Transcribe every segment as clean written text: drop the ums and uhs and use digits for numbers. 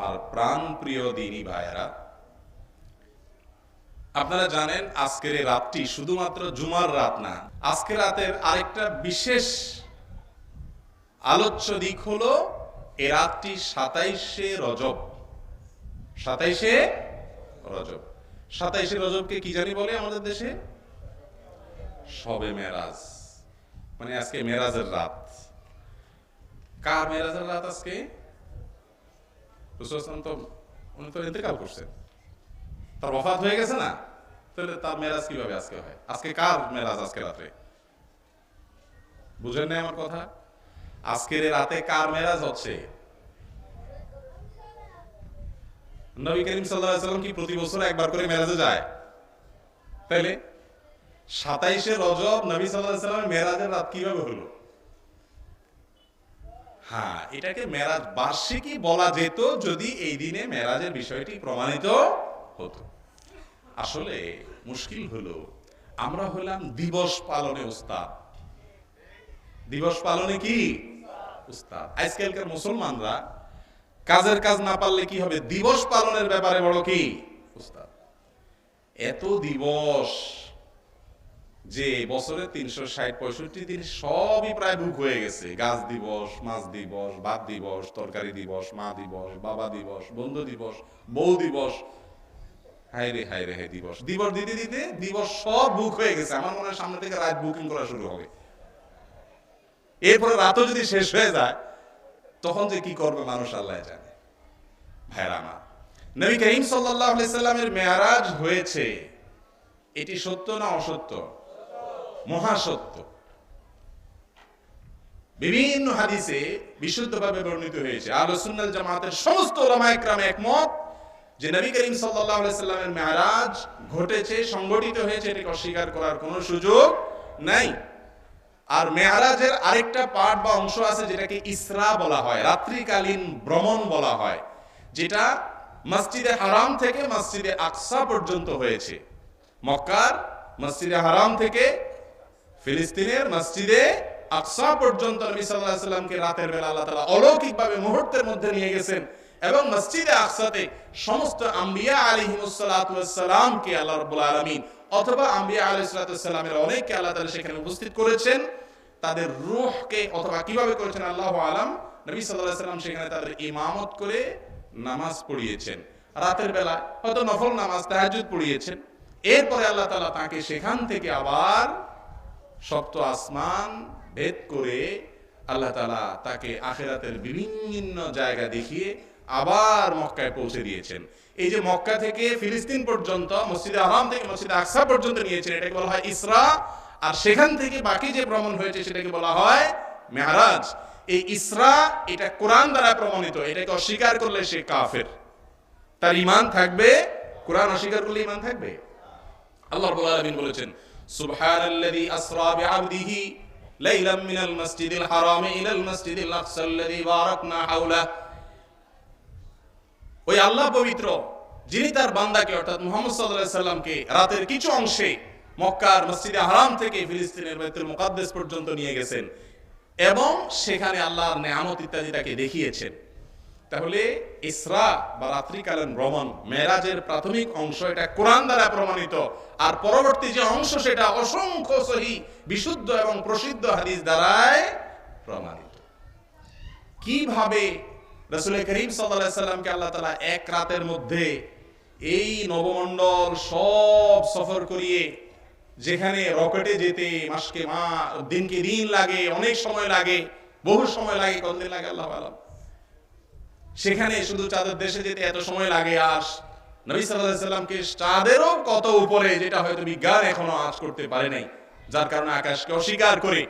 আর প্রাণ প্রিয় দিনী ভাইয়েরা, আপনারা জানেন আজকের এই রাতটি শুধুমাত্র জুমার রাত না, আজকের রাতের আরেকটা বিশেষ আলোচ্য দিক হলো এ রাতটি 27শে রজব। 27শে রজব, 27শে রজবকে কি জানি বলে আমাদের দেশে? শবে মেরাজ, মানে আজকে মেরাজের রাত। কার মেরাজের রাত আজকে? তো উনি তো ইন্তেকাল করছেন, তার ওফাত হয়ে গেছে না, তাহলে তার মেরাজ কিভাবে আজকে হয়? আজকে কার মেরাজ? আজকে রাতে বুঝেন না আমার কথা? আজকের রাতে কার মেরাজ হচ্ছে? নবী করিম সাল্লাল্লাহু আলাইহি ওয়াসাল্লাম কি প্রতি বছর একবার করে মেরাজে যায়? তাহলে 27শে রজব নবী সাল্লাল্লাহু আলাইহি ওয়াসাল্লামের মেরাজের রাত কিভাবে হলো? হ্যাঁ, এটাকে মেরাজ বার্ষিকী বলা যেত যদি এই দিনে মেরাজের বিষয়টি প্রমাণিত হতো। আসলে মুশকিল হলো আমরা হলাম দিবস পালনে উস্তাদ। দিবস পালনে কি উস্তাদ? আজকালকার মুসলমানরা কাজের কাজ না পারলে কি হবে, দিবস পালনের ব্যাপারে বড় কি উস্তাদ। এত দিবস যে বছরে 360-65 দিন সবই প্রায় বুক হয়ে গেছে। গাছ দিবস, মাছ দিবস, ভাত দিবস, তরকারি দিবস, মা দিবস, বাবা দিবস, বন্ধু দিবস, বউ দিবস, হায় রে হায় রে হায় দিবস। দিবস দিতে দিতে দিবস সব বুক হয়ে গেছে। আমার মনে হয় সামনে থেকে রাত বুকিং করা শুরু হবে। এরপরে রাতও যদি শেষ হয়ে যায় তখন যে কি করবে মানুষ আল্লাহ জানে। ভাইরা আমার, নবী করিম সাল্লাল্লাহু আলাইহি সাল্লামের মেরাজ হয়েছে, এটি সত্য না অসত্য? মহাসত্য। বিভিন্ন হাদিসে বিশুদ্ধভাবে বর্ণিত হয়েছে। আহলে সুন্নাত জামাতের সমস্ত উলামায়ে কেরাম একমত যে নবী করিম সাল্লাল্লাহু আলাইহি সাল্লামের মেরাজ ঘটেছে, সংঘটিত হয়েছে, এটাকে অস্বীকার করার কোনো সুযোগ নাই। আর মেরাজের আরেকটা পার্ট বা অংশ আছে যেটাকে ইসরা বলা হয়, রাত্রিকালীন ভ্রমণ বলা হয়, যেটা মসজিদে হারাম থেকে মসজিদে আকসা পর্যন্ত হয়েছে। মক্কার মসজিদে হারাম থেকে ফিলিস্তিনের মসজিদে আকসা পর্যন্ত নবী সাল্লাল্লাহু আলাইহি সাল্লামকে রাতের বেলা আল্লাহ তাআলা অলৌকিকভাবে মুহূর্তের মধ্যে নিয়ে গেছেন এবং মসজিদে আকসাতে সমস্ত আম্বিয়া আলাইহিমুস সালাতু ওয়াস সালামকে আল্লাহ রাব্বুল আলামিন অথবা আম্বিয়া আলাইহিস সালাতু ওয়াস সালামের অনেককে আল্লাহ তাআলা সেখানে উপস্থিত করেছেন। তাদের রূহকে অথবা কিভাবে করেছেন আল্লাহু আলাম, নবী সাল্লাল্লাহু আলাইহি সাল্লাম সেখানে তাদের ইমামত করে নামাজ পড়িয়েছেন। রাতের বেলা হয়তো নফল নামাজ তাহাজ্জুদ পড়িয়েছেন। এরপরে আল্লাহ তাআলা তাকে সেখান থেকে আবার সপ্ত আসমান ভেদ করে আল্লাহ তাআলা তাকে আখিরাতের বিভিন্ন জায়গা দেখিয়ে আবার মক্কায় পৌঁছে দিয়েছেন। এই যে মক্কা থেকে ফিলিস্তিন পর্যন্ত, মসজিদে হারাম থেকে মসজিদে আকসা পর্যন্ত নিয়েছেন, এটাকে বলা হয় ইসরা। আর সেখান থেকে বাকি যে ভ্রমণ হয়েছে সেটাকে বলা হয় মেরাজ। এই ইসরা এটা কোরআন দ্বারা প্রমাণিত। এটাকে অস্বীকার করলে সে কাফের, তার ঈমান থাকবে। কোরআন অস্বীকার করলে ঈমান থাকবে? আল্লাহ রাব্বুল আলামিন বলেছেন, সুবহানাল্লাযী আসরা বিআবদিহি লাইলাম মিনাল মাসজিদিল হারামি ইলাল মাসজিদিল আকসাল্লাযী বারাকনা হাওলা। ওই আল্লাহ পবিত্র, যিনি তার বান্দাকে অর্থাৎ মুহাম্মদ সাল্লাল্লাহু আলাইহি সাল্লামকে রাতের কিছু অংশে মক্কার মসজিদে হারাম থেকে ফিলিস্তিনের বাইতুল মুকাদ্দাস পর্যন্ত নিয়ে গেছেন এবং সেখানে আল্লাহর নেয়ামত ইত্যাদি তাকে দেখিয়েছেন। তাহলে ইসরা বা রাত্রিকালীন ভ্রমণ মেরাজের প্রাথমিক অংশ, এটা কোরআন দ্বারা প্রমাণিত। আর পরবর্তী যে অংশ সেটা অসংখ্য সহিহ বিশুদ্ধ এবং প্রসিদ্ধ হাদিস দ্বারাই প্রমাণিত। কিভাবে রাসূল করিম সাল্লাল্লাহু আলাইহি সাল্লামকে আল্লাহ তাআলা এক রাতের মধ্যে এই নবমণ্ডল সব সফর করিয়ে, যেখানে রকেটে যেতে মাসকে মাস, দিনকে দিন লাগে, অনেক সময় লাগে, বহু সময় লাগে, কতদিন লাগে আল্লাহু আলাম, সেখানে শুধু চাঁদের দেশে যেতে এত সময় লাগে। আর নবী সাল্লাল্লাহু আলাইহি সাল্লামকে চাঁদেরও কত উপরে, যেটা হয়তো বিজ্ঞান এখনো আজ করতে পারে নাই, যার কারণে আকাশকে অস্বীকার করে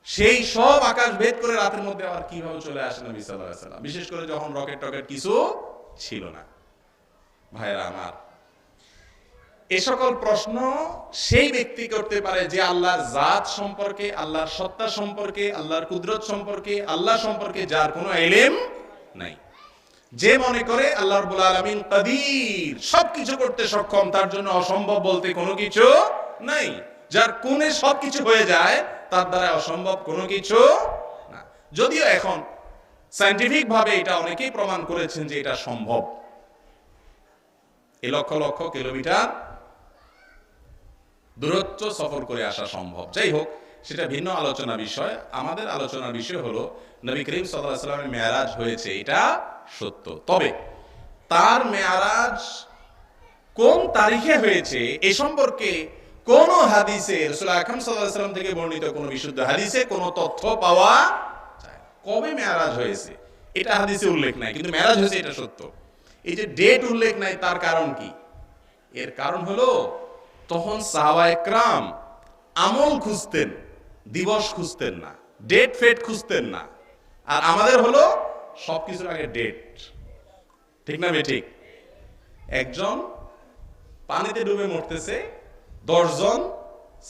সেই সব আকাশ ভেদ করে রাতের মধ্যে আবার কিভাবে চলে আসে নবী সাল্লাল্লাহু আলাইহি সাল্লাম, বিশেষ করে যখন রকেট টকেট কিছু ছিল না। ভাইরা আমার, এ সকল প্রশ্ন সেই ব্যক্তি করতে পারে যে আল্লাহর জাত সম্পর্কে, আল্লাহর সত্তা সম্পর্কে, আল্লাহর কুদরত সম্পর্কে, আল্লাহ সম্পর্কে যার কোনো ইলম নাই। যে মনে করে আল্লাহ রাব্বুল আলামিন কাদির, সবকিছু করতে সক্ষম, তার জন্য অসম্ভব বলতে কোনো কিছু নাই। যার কোণে সবকিছু হয়ে যায়, তার দ্বারা অসম্ভব কোনো কিছু না। যদিও এখন সায়েন্টিফিক ভাবে এটা অনেকেই প্রমাণ করেছেন যে এটা সম্ভব। এই লক্ষ লক্ষ কিলোমিটার দূরত্ব সফর করে আসা সম্ভব। যাই হোক, সেটা ভিন্ন আলোচনা বিষয়। আমাদের আলোচনার বিষয় হলো নবী করিম সাল্লাল্লাহু আলাইহি ওয়াসাল্লামের মেয়ারাজ হয়েছে, এটা সত্য। তবে তার মেয়ারাজ কোন তারিখে হয়েছে এ সম্পর্কে কোন হাদিসে, রাসূল আকরাম সাল্লাল্লাহু আলাইহি ওয়াসাল্লাম থেকে বর্ণিত কোন বিশুদ্ধ হাদিসে কোন তথ্য পাওয়া যায় না। কবে মেয়ারাজ হয়েছে এটা হাদিসে উল্লেখ নাই, কিন্তু মেয়ারাজ হয়েছে এটা সত্য। এই যে ডেট উল্লেখ নাই, তার কারণ কি? এর কারণ হলো তখন সাহাবায়ে কেরাম আমল খুঁজতেন, দিবস খুঁজতেন না, ডেট ফেট খুঁজতেন না। আর আমাদের হলো সবকিছুর আগে ডেট। ঠিক না ঠিক? একজন পানিতে ডুবে মরতেছে, 10 জন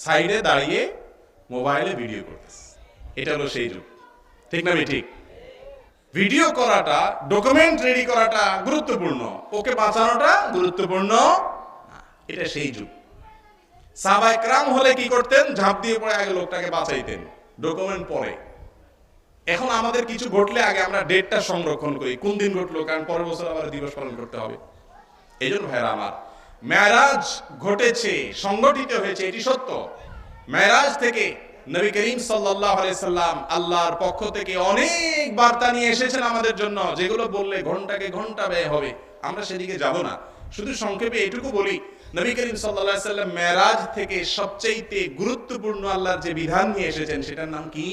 সাইডে দাঁড়িয়ে মোবাইলে ভিডিও করতেছে। এটা হলো সেই যুগ। ঠিক না ঠিক? ভিডিও করাটা, ডকুমেন্ট রেডি করাটা গুরুত্বপূর্ণ, ওকে বাঁচানোটা গুরুত্বপূর্ণ না। এটা সেই যুগ। সাহাবায়ে কেরাম হলে কি করতেন? ঝাঁপ দিয়ে পড়ে আগে লোকটাকে বাঁচাইতেন, ডকুমেন্ট পরে। এখন আমাদের কিছু ঘটলে আগে আমরা ডেটটা সংরক্ষণ করি, কোন দিন ঘটলো, কারণ পরের বছর আবার দিবস পালন করতে হবে। এই জন্য ভাইরা আমার, মেরাজ ঘটেছে, সংগঠিত হয়েছে, এটি সত্য। মেরাজ থেকে নবী করিম সাল্লাল্লাহু আলাইহি সাল্লাম আল্লাহর পক্ষ থেকে অনেক বার্তা নিয়ে এসেছেন আমাদের জন্য, যেগুলো বললে ঘন্টাকে ঘন্টা ব্যয় হবে। আমরা সেদিকে যাব না, শুধু সংক্ষেপে এইটুকু বলি, নবী করিম সাল্লাল্লাহু আলাইহি সাল্লাম মেরাজ থেকে সবচেয়ে গুরুত্বপূর্ণ আল্লাহর যে বিধান নিয়ে এসেছেন সেটার নাম কি?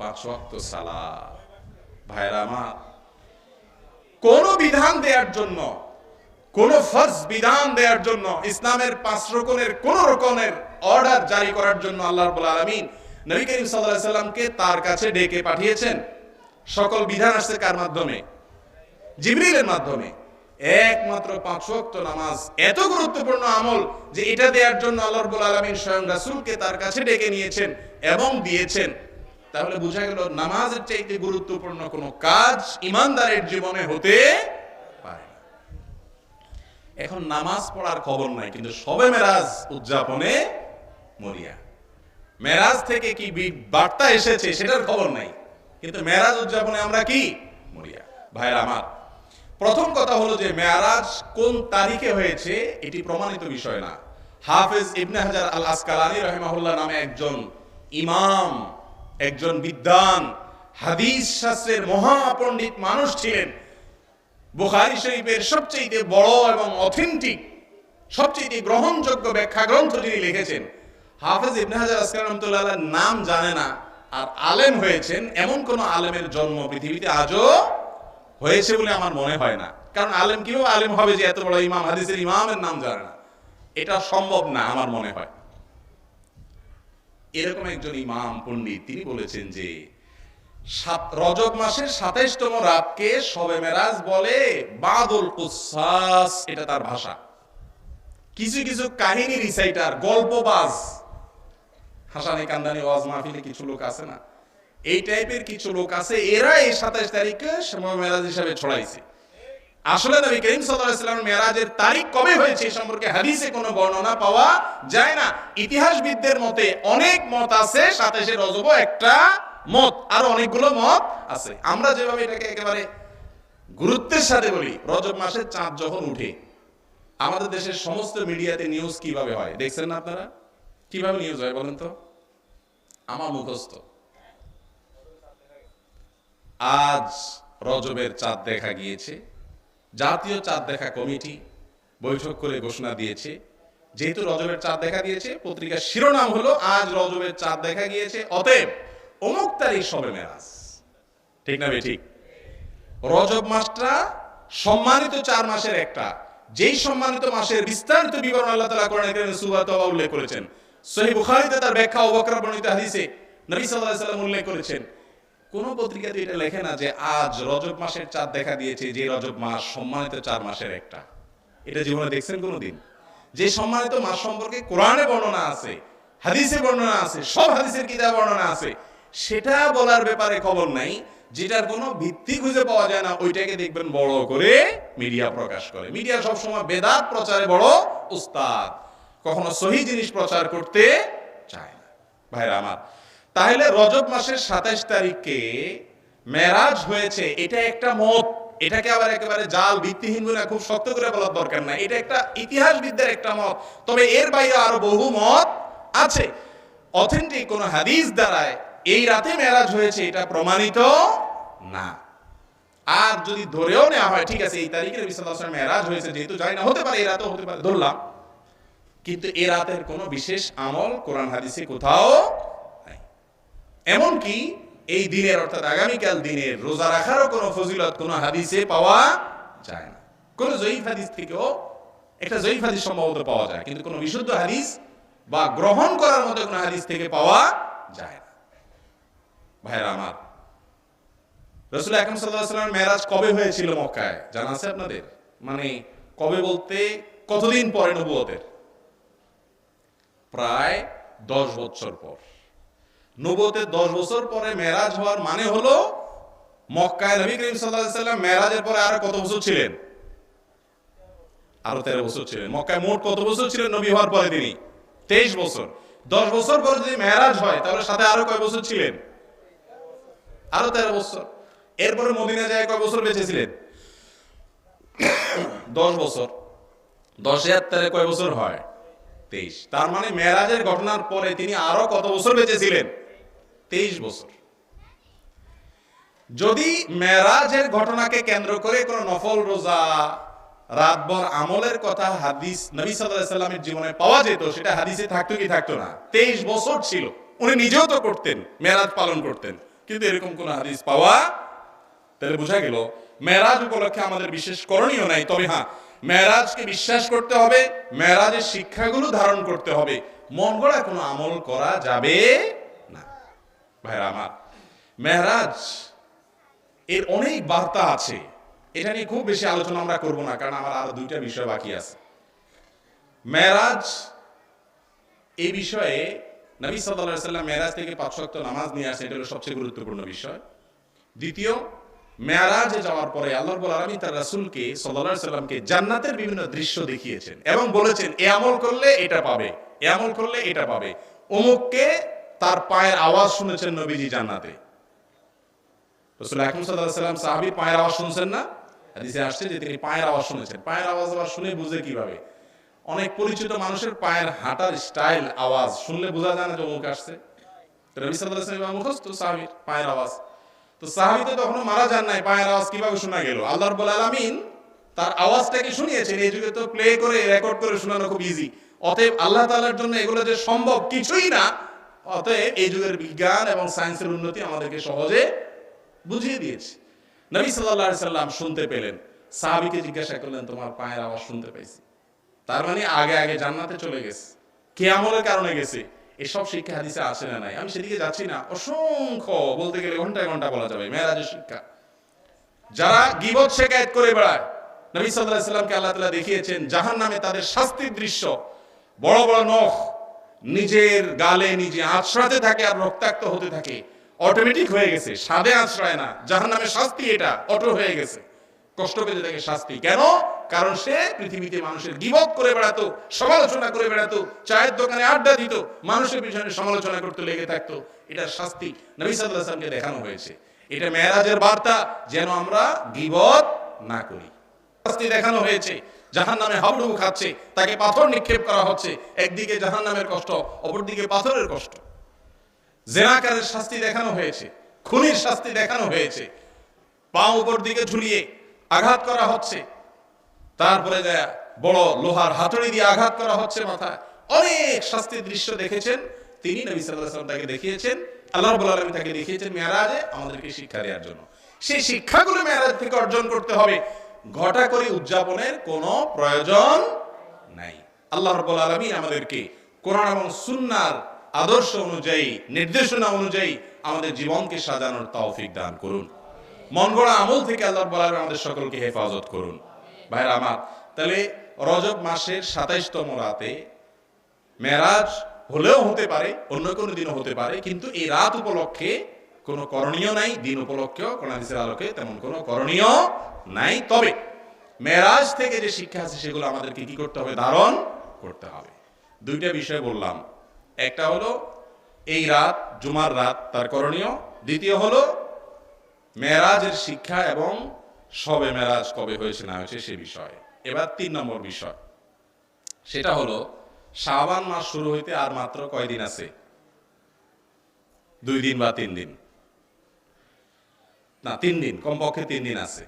5 ওয়াক্ত সালাত। ভাইরা আমার, কোন বিধান দেওয়ার জন্য, কোন ফরজ বিধান দেওয়ার জন্য, ইসলামের 5 রকমের কোন রকমের অর্ডার জারি করার জন্য আল্লাহ রাব্বুল আলামিন নবী করিম সাল্লাল্লাহু আলাইহি সাল্লামকে তার কাছে ডেকে পাঠিয়েছেন। সকল বিধান আসছে কার মাধ্যমে? জিবরিলের মাধ্যমে। একমাত্র 5 ওয়াক্ত নামাজ এত গুরুত্বপূর্ণ আমল যে এটা দেওয়ার জন্য আল্লাহ রাব্বুল আলামিন স্বয়ং রাসূলকে তার কাছে ডেকে নিয়েছেন এবং দিয়েছেন। তাহলে বোঝা গেল নামাজের চাইতে গুরুত্বপূর্ণ কোনো কাজ ঈমানদারের জীবনে হতে পারে না। এখন নামাজ পড়ার খবর নাই, কিন্তু শবে মেরাজ উদযাপনে মরিয়া। মেরাজ থেকে কি বার্তা এসেছে সেটার খবর নাই, কিন্তু মেরাজ উদযাপনে আমরা কি মরিয়া। ভাইরা আমার, প্রথম কথা হলো যে মেরাজ কোন তারিখে হয়েছে এটি প্রমাণিত বিষয় না। হাফেজ ইবনে হাজার আল আসকালানী রাহিমাহুল্লাহ নামে একজন ইমাম, একজন বিদ্বান, হাদিস শাস্ত্রের মহাপণ্ডিত মানুষ ছিলেন। বুখারী শরীফের সবচেয়ে বড় এবং অথেন্টিক, সবচেয়ে গ্রহণযোগ্য ব্যাখ্যা গ্রন্থ যিনি লিখেছেন, হাফেজ ইবনে হাজার আসকালানী রাহমাতুল্লাহ আলাইহির নাম জানে না আর আলেম হয়েছেন, এমন কোন আলেমের জন্ম পৃথিবীতে আজও হয়েছে বলে আমার মনে হয় না। কারণ আলেম কিভাবে আলেম হবে যে এত বড় ইমাম, হাদিসের ইমামের নাম জানে না? এটা সম্ভব না আমার মনে হয়। এরকম একজন ইমাম পণ্ডিত তিনি বলেছেন যে রজব মাসের 27তম রাতকে শবে মেরাজ বলে, বাদুল কুসাস, এটা তার ভাষা। কিছু কিছু কাহিনী রিসাইটার, গল্পবাজ, হাসানি কান্দানি ওয়াজ মাহফিলে কিছু লোক আছে না, এই টাইপের কিছু লোক আছে, এরা এই 27 তারিখে শবে মেরাজ হিসাবে ছড়াইছে। আসলে নবী করিম সাল্লাল্লাহু আলাইহি ওয়াসাল্লাম মেরাজের তারিখ কবে হয়েছে সম্পর্কে হাদিসে কোনো বর্ণনা পাওয়া যায় না। ইতিহাসবিদদের মতে অনেক মত আছে, 27 রজব একটা মত, আর অনেকগুলো মত আছে। আমরা যেভাবে এটাকে একেবারে গুরুত্বের সাথে বলি, রজব মাসের চাঁদ যখন উঠে, আমাদের দেশের সমস্ত মিডিয়াতে নিউজ কিভাবে হয় দেখছেন না আপনারা? কিভাবে নিউজ হয় বলেন তো? আমার মুখস্থ, আজ রজবের চাঁদ দেখা গিয়েছে। জাতীয় চাঁদ দেখা কমিটি বৈঠক করে ঘোষণা দিয়েছে, যেহেতু রজবের চাঁদ দেখা দিয়েছে, পত্রিকার শিরোনাম হলো আজ রজবের চাঁদ দেখা গিয়েছে, অতএব অমুক তারিখ শবে মেরাজ। ঠিক না ঠিক? রজব মাসটা সম্মানিত 4 মাসের একটা, যেই সম্মানিত মাসের বিস্তারিত বিবরণ আল্লাহ তাআলা কোরআনে কারীমে সূরা তাওবা উল্লেখ করেছেন। সহিহ বুখারীতে তার ব্যাখ্যা আবু বকর বর্ণিত হাদিসে নবী সাল্লাল্লাহু আলাইহি ওয়াসাল্লাম উল্লেখ করেছেন। কোন পত্রিকাতে এটা লেখে না যে আজ রজব মাসের চাঁদ দেখা দিয়েছে, যে রজব মাস সম্মানিত 4 মাসের একটা। এটা জীবনে দেখছেন কোনদিন? যে সম্মানিত মাস সম্পর্কে কোরআনে বর্ণনা আছে, হাদিসে বর্ণনা আছে, সব হাদিসের কিতাবে বর্ণনা আছে, সেটা বলার ব্যাপারে খবর নাই, যেটার কোনো ভিত্তি খুঁজে পাওয়া যায় না, ওইটাকে দেখবেন বড় করে মিডিয়া প্রকাশ করে। মিডিয়া সবসময় বেদাত প্রচারে বড় উস্তাদ, কখনো সহি জিনিস প্রচার করতে চায় না। ভাইরা আমার, তাহলে রজব মাসের 27 তারিখকে মেরাজ হয়েছে এটা একটা মত, এটাকে আবার একেবারে জাল ভিত্তিহীন বলে খুব শক্ত করে বলার দরকার নাই, এটা একটা ইতিহাসবিদদের একটা মত। তবে এর বাইরে আরো বহু মত আছে। অথেন্টিক কোন হাদিস দ্বারায় এই রাতে মেরাজ হয়েছে এটা প্রমাণিত না। আর যদি ধরেও নেওয়া হয় ঠিক আছে এই তারিখে নবী সাল্লাল্লাহু আলাইহি ওয়াসাল্লাম মেরাজ হয়েছে, যেহেতু জানি না, হতে পারে এই রাতেও হতে পারে, ধরলাম, কিন্তু এই রাতের কোনো বিশেষ আমল কোরআন হাদিসে কোথাও নাই। এমনকি এই দিনের অর্থাৎ আগামীকাল দিনের রোজা রাখারও কোনো ফজিলত কোনো হাদিসে পাওয়া যায় না। কোন জয়ীফ হাদিস থেকেও একটা জয়ীফ হাদিস সম্ভবত পাওয়া যায়, কিন্তু কোনো বিশুদ্ধ হাদিস বা গ্রহণ করার মতো কোনো হাদিস থেকে পাওয়া যায় না। ভাইরা আমার, রাসূল আকরাম সাল্লাল্লাহু আলাইহি ওয়াসাল্লাম মেরাজ কবে হয়েছিল মক্কায় জানা আছে আপনাদের? মানে কবে বলতে কতদিন পরে নবুয়তের? প্রায় 10 বছর পর। নবুয়তের 10 বছর পরে মেরাজ হওয়ার মানে হলো মক্কায় নবী করিম সাল্লাল্লাহু আলাইহি ওয়াসাল্লাম মেরাজের পরে আরো কত বছর ছিলেন? আরো 13 বছর ছিলেন। মক্কায় মোট কত বছর ছিলেন নবী হওয়ার পরে? তিনি 23 বছর। 10 বছর পরে যদি মেরাজ হয় তাহলে সাথে আরো কয় বছর ছিলেন? আরো 13 বছর। এরপরে মদিনা যায় কয় বছর বেঁচে ছিলেন? 10 বছর। 10 এর 13 কয় বছর হয়? 23। তার মানে মেরাজের ঘটনার পরে তিনি আরো কত বছর বেঁচে ছিলেন? 23 বছর। যদি মেরাজের ঘটনাকে কেন্দ্র করে কোন নফল রোজা রাতভর আমলের কথা হাদিস নবী সাল্লাল্লাহু আলাইহি ওয়াসাল্লামের জীবনে পাওয়া যেত, সেটা হাদিসে থাকতো কি থাকতো না? 23 বছর ছিল, উনি নিজেও তো করতেন, মেরাজ পালন করতেন, কিন্তু এরকম কোন হাদিস পাওয়া, তাহলে বোঝা গেল মেরাজ উপলক্ষে আমাদের বিশেষ করণীয় নাই। তবে হ্যাঁ, মেরাজকে বিশ্বাস করতে হবে, মেরাজের শিক্ষাগুলো ধারণ করতে হবে, মন গড়া কোনো আমল করা যাবে না। ভাইরা আমার, মেরাজ এর অনেক বার্তা আছে, এটা নিয়ে খুব বেশি আলোচনা আমরা করব না, কারণ আমার আরো 2টা বিষয় বাকি আছে। মেরাজ এই বিষয়ে নবী সাল্লাল্লাহু আলাইহি ওয়াসাল্লাম মেরাজ থেকে 5 ওয়াক্ত নামাজ নিয়ে আসে, এটা হলো সবচেয়ে গুরুত্বপূর্ণ বিষয়। দ্বিতীয়, মেরাজে যাওয়ার পরে আল্লাহ রাব্বুল আলামিন তার রাসূলকে সাল্লাল্লাহু আলাইহি ওয়াসাল্লামকে জান্নাতের বিভিন্ন দৃশ্য দেখিয়েছেন এবং বলেছেন এই আমল করলে এটা পাবে, এই আমল করলে এটা পাবে। অমুককে তার পায়ের আওয়াজ শুনেছেন নবীজি জান্নাতে। রাসূল আকরাম সাল্লাল্লাহু আলাইহি ওয়াসাল্লাম সাহাবীর পায়ের আওয়াজ শুনছেন না? হাদিসে আসছে যে তিনি পায়ের আওয়াজ শুনেছেন। পায়ের আওয়াজ আবার শুনে বুঝে কিভাবে? অনেক পরিচিত মানুষের পায়ের হাঁটার স্টাইল আওয়াজ শুনলে বোঝা যায় না যে অমুক আসছে। নবী সাল্লাল্লাহু আলাইহি ওয়াসাল্লাম মুখস্থ সাহাবীর পায়ের আওয়াজ। তো সাহাবী তো তখনও মারা যান নাই, পায়ের আওয়াজ কিভাবে শোনা গেল? আল্লাহ রাব্বুল আলামিন তার আওয়াজটাকে শুনিয়েছেন। এই যুগে তো প্লে করে রেকর্ড করে শোনানো খুব ইজি। অতএব আল্লাহ তাআলার জন্য এগুলো যে সম্ভব কিছুই না, অতএব এই যুগের বিজ্ঞান এবং সায়েন্সের উন্নতি আমাদেরকে সহজে বুঝিয়ে দিয়েছে। নবী সাল্লাল্লাহু আলাইহি সাল্লাম শুনতে পেলেন, সাহাবীকে জিজ্ঞাসা করলেন তোমার পায়ের আওয়াজ শুনতে পাইছি। তার মানে আগে আগে জান্নাতে চলে গেছে, কিয়ামতের কারণে গেছে। এসব শিক্ষা হাদিসে আসে না নাই, আমি সেদিকে যাচ্ছি না। অসংখ্য, বলতে গেলে ঘন্টায় ঘন্টা বলা যাবে মেরাজের শিক্ষা। যারা গীবত শিকায়ত করে বেড়ায়, নবী সাল্লাল্লাহু আলাইহি সাল্লামকে আল্লাহ তাআলা দেখিয়েছেন জাহান্নামে তাদের শাস্তির দৃশ্য। বড় বড় নখ নিজের গালে নিজে আঁচড়াতে থাকে আর রক্তাক্ত হতে থাকে। অটোমেটিক হয়ে গেছে, স্বাদে আঁচড়ায় না। জাহান্নামের শাস্তি এটা অটো হয়ে গেছে, কষ্ট পেতে থাকে শাস্তি। কেন? কারণ সে পৃথিবীতে মানুষের গীবত করে বেড়াতো, সমালোচনা করে বেড়াতো, চায়ের দোকানে আড্ডা দিত, মানুষের পিছনে সমালোচনা করতে লেগে থাকতো। এটা শাস্তি নবী সাল্লাল্লাহু আলাইহি ওয়াসাল্লামকে দেখানো হয়েছে। এটা মেরাজের বার্তা, যেন আমরা গীবত না করি। শাস্তি দেখানো হয়েছে, জাহান্নামে হাবুডুবু খাচ্ছে, তাকে পাথর নিক্ষেপ করা হচ্ছে। একদিকে জাহান্নামের কষ্ট, অপরদিকে পাথরের কষ্ট। জেনাকারের শাস্তি দেখানো হয়েছে, খুনির শাস্তি দেখানো হয়েছে, পা উপর দিকে ঝুলিয়ে আঘাত করা হচ্ছে, তারপরে বড় লোহার হাতুড়ি দিয়ে আঘাত করা হচ্ছে মাথায়। অনেক শাস্তির দৃশ্য দেখেছেন তিনি, নবী সাল্লাল্লাহু আলাইহি ওয়াসাল্লাম তাকে দেখিয়েছেন, আল্লাহ রাব্বুল আলামিন তাকে দেখিয়েছেন মেরাজে আমাদেরকে শিক্ষা দেওয়ার জন্য। সেই শিক্ষাগুলো মেরাজ থেকে অর্জন করতে হবে, ঘটা করে উদযাপনের কোনো প্রয়োজন নাই। আল্লাহ রাব্বুল আলামিন আমাদেরকে কোরআন এবং সুন্নাহর আদর্শ অনুযায়ী, নির্দেশনা অনুযায়ী আমাদের জীবনকে সাজানোর তৌফিক দান করুন। মন গড়া আমল থেকে আল্লাহ রাব্বুল আলামিন আমাদের সকলকে হেফাজত করুন। ভাইরা আমার, তাহলে রজব মাসের 27তম রাতে মেরাজ হলেও হতে পারে, অন্য কোনো দিনও হতে পারে, কিন্তু এই রাত উপলক্ষে কোনো করণীয় নাই। দিন উপলক্ষেও কোন হাদিসের আলোকে তেমন কোনো করণীয় নাই। তবে মেরাজ থেকে যে শিক্ষা আছে সেগুলো আমাদেরকে কি করতে হবে? ধারণ করতে হবে। 2টা বিষয় বললাম, একটা হলো এই রাত জুমার রাত, তার করণীয়। দ্বিতীয় হলো মেরাজের শিক্ষা এবং শবে মেরাজ কবে হয়েছে না হয়েছে সে বিষয়ে। এবার 3 নম্বর বিষয়, সেটা হলো শাবান মাস শুরু হইতে আর মাত্র কয়দিন আছে? 2 দিন বা 3 দিন, না 3 দিন, কমপক্ষে 3 দিন আছে।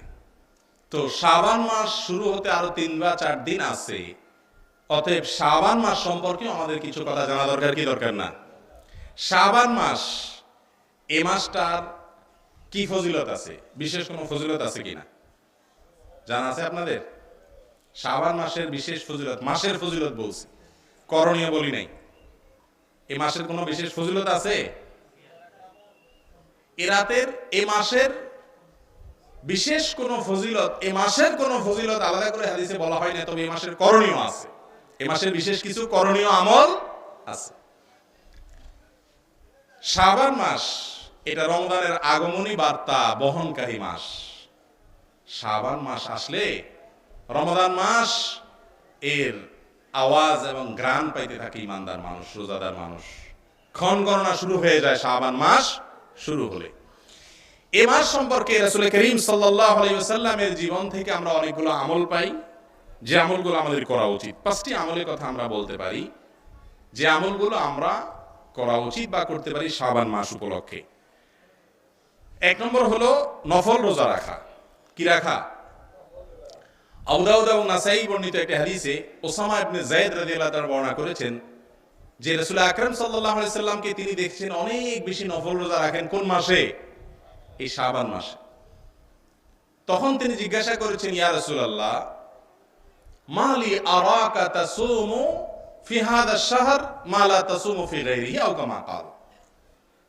তো শাবান মাস শুরু হতে আরো 3 বা 4 দিন আছে। অতএব শাবান মাস সম্পর্কে আমাদের কিছু কথা জানা দরকার কি দরকার না? শাবান মাস, এ মাসটার কি ফজিলত আছে? বিশেষ কোনো ফজিলত আছে কিনা জানা আছে আপনাদের? শাবান মাসের বিশেষ ফজিলত, মাসের ফজিলত বলছি, করণীয় বলি নাই। এ মাসের কোনো বিশেষ ফজিলত আছে? এ মাসের বিশেষ কোন ফজিলত, এ মাসের কোন ফজিলত আলাদা করে হাদিসে বলা হয় না, তবে এ মাসের করণীয় আছে। এ মাসের বিশেষ কিছু করণীয় আমল আছে। শাবান মাস এটা রমজানের আগমনী বার্তা বহনকারী মাস। শাবান মাস আসলে রমজান মাস এর আওয়াজ এবং ঘ্রাণ পাইতে থাকে ইমানদার মানুষ, রোজাদার মানুষ। ক্ষণ গণনা শুরু হয়ে যায় শাবান মাস শুরু হলে। এ মাস সম্পর্কে রাসূল করিম সাল্লাল্লাহু আলাইহি ওয়াসাল্লামের জীবন থেকে আমরা অনেকগুলো আমল পাই, যে আমলগুলো আমাদের করা উচিত। 5টি আমলের কথা আমরা বলতে পারি, যে আমলগুলো আমরা করা উচিত বা করতে পারি শাবান মাস উপলক্ষে। 1 নম্বর হলো নফল রোজা রাখা। কি রাখা? আবু দাউদ এবং নাসাই বর্ণিত একটা হাদিসে ওসামা ইবনে যায়েদ রাদিয়াল্লাহু তাআলা বর্ণনা করেছেন যে রাসূল আকরাম সাল্লাল্লাহু আলাইহি সাল্লামকে তিনি দেখছেন অনেক বেশি নফল রোজা রাখেন। কোন মাসে? এই শাবান মাসে। তখন তিনি জিজ্ঞাসা করেছেন, ইয়া রাসূলুল্লাহ, মালি আরাকা তাসুমু ফি হাদা আশ-শাহর মা লা তাসুমু ফি গায়রিহি আও কামা ক্বাল।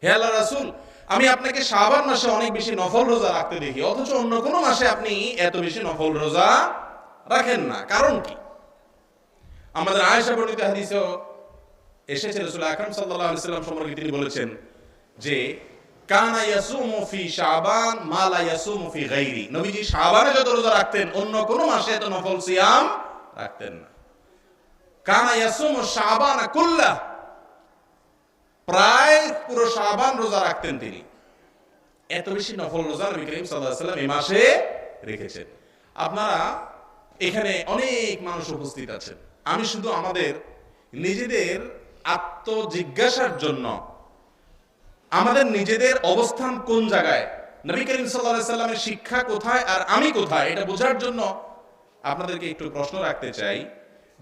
হে আল্লাহর রাসূল, আমি আপনাকে শাবান মাসে অনেক বেশি নফল রোজা রাখতে দেখি, অথচ অন্য কোন মাসে আপনি এত বেশি নফল রোজা রাখেন না, কারণ কি? আমাদের আয়েশা বর্ণিত হাদিসেও এসেছে রাসূল আকরাম সাল্লাল্লাহু আলাইহি সাল্লাম সম্পর্কে তিনি বলেছেন যে কানা ইয়াসুমু ফি শাবান মা লা ইয়াসুমু ফি গায়রি। নবীজি শাবানে যত রোজা রাখতেন অন্য কোন মাসে এত নফল সিয়াম রাখতেন না। কানা ইয়াসুমু শাবান কুল্লাহ, প্রায় পুরো শাবান রোজা রাখতেন তিনি। এত বেশি নফল রোজা নবী করিম সাল্লাল্লাহু আলাইহি ওয়াসাল্লাম এই মাসে রেখেছেন। আপনারা এখানে অনেক মানুষ উপস্থিত আছেন, আমি শুধু আমাদের নিজেদের আত্মজিজ্ঞাসার জন্য, আমাদের নিজেদের অবস্থান কোন জায়গায়, নবী করিম সাল্লাল্লাহু আলাইহি ওয়াসাল্লামের শিক্ষা কোথায় আর আমি কোথায়, এটা বোঝার জন্য আপনাদেরকে একটু প্রশ্ন রাখতে চাই।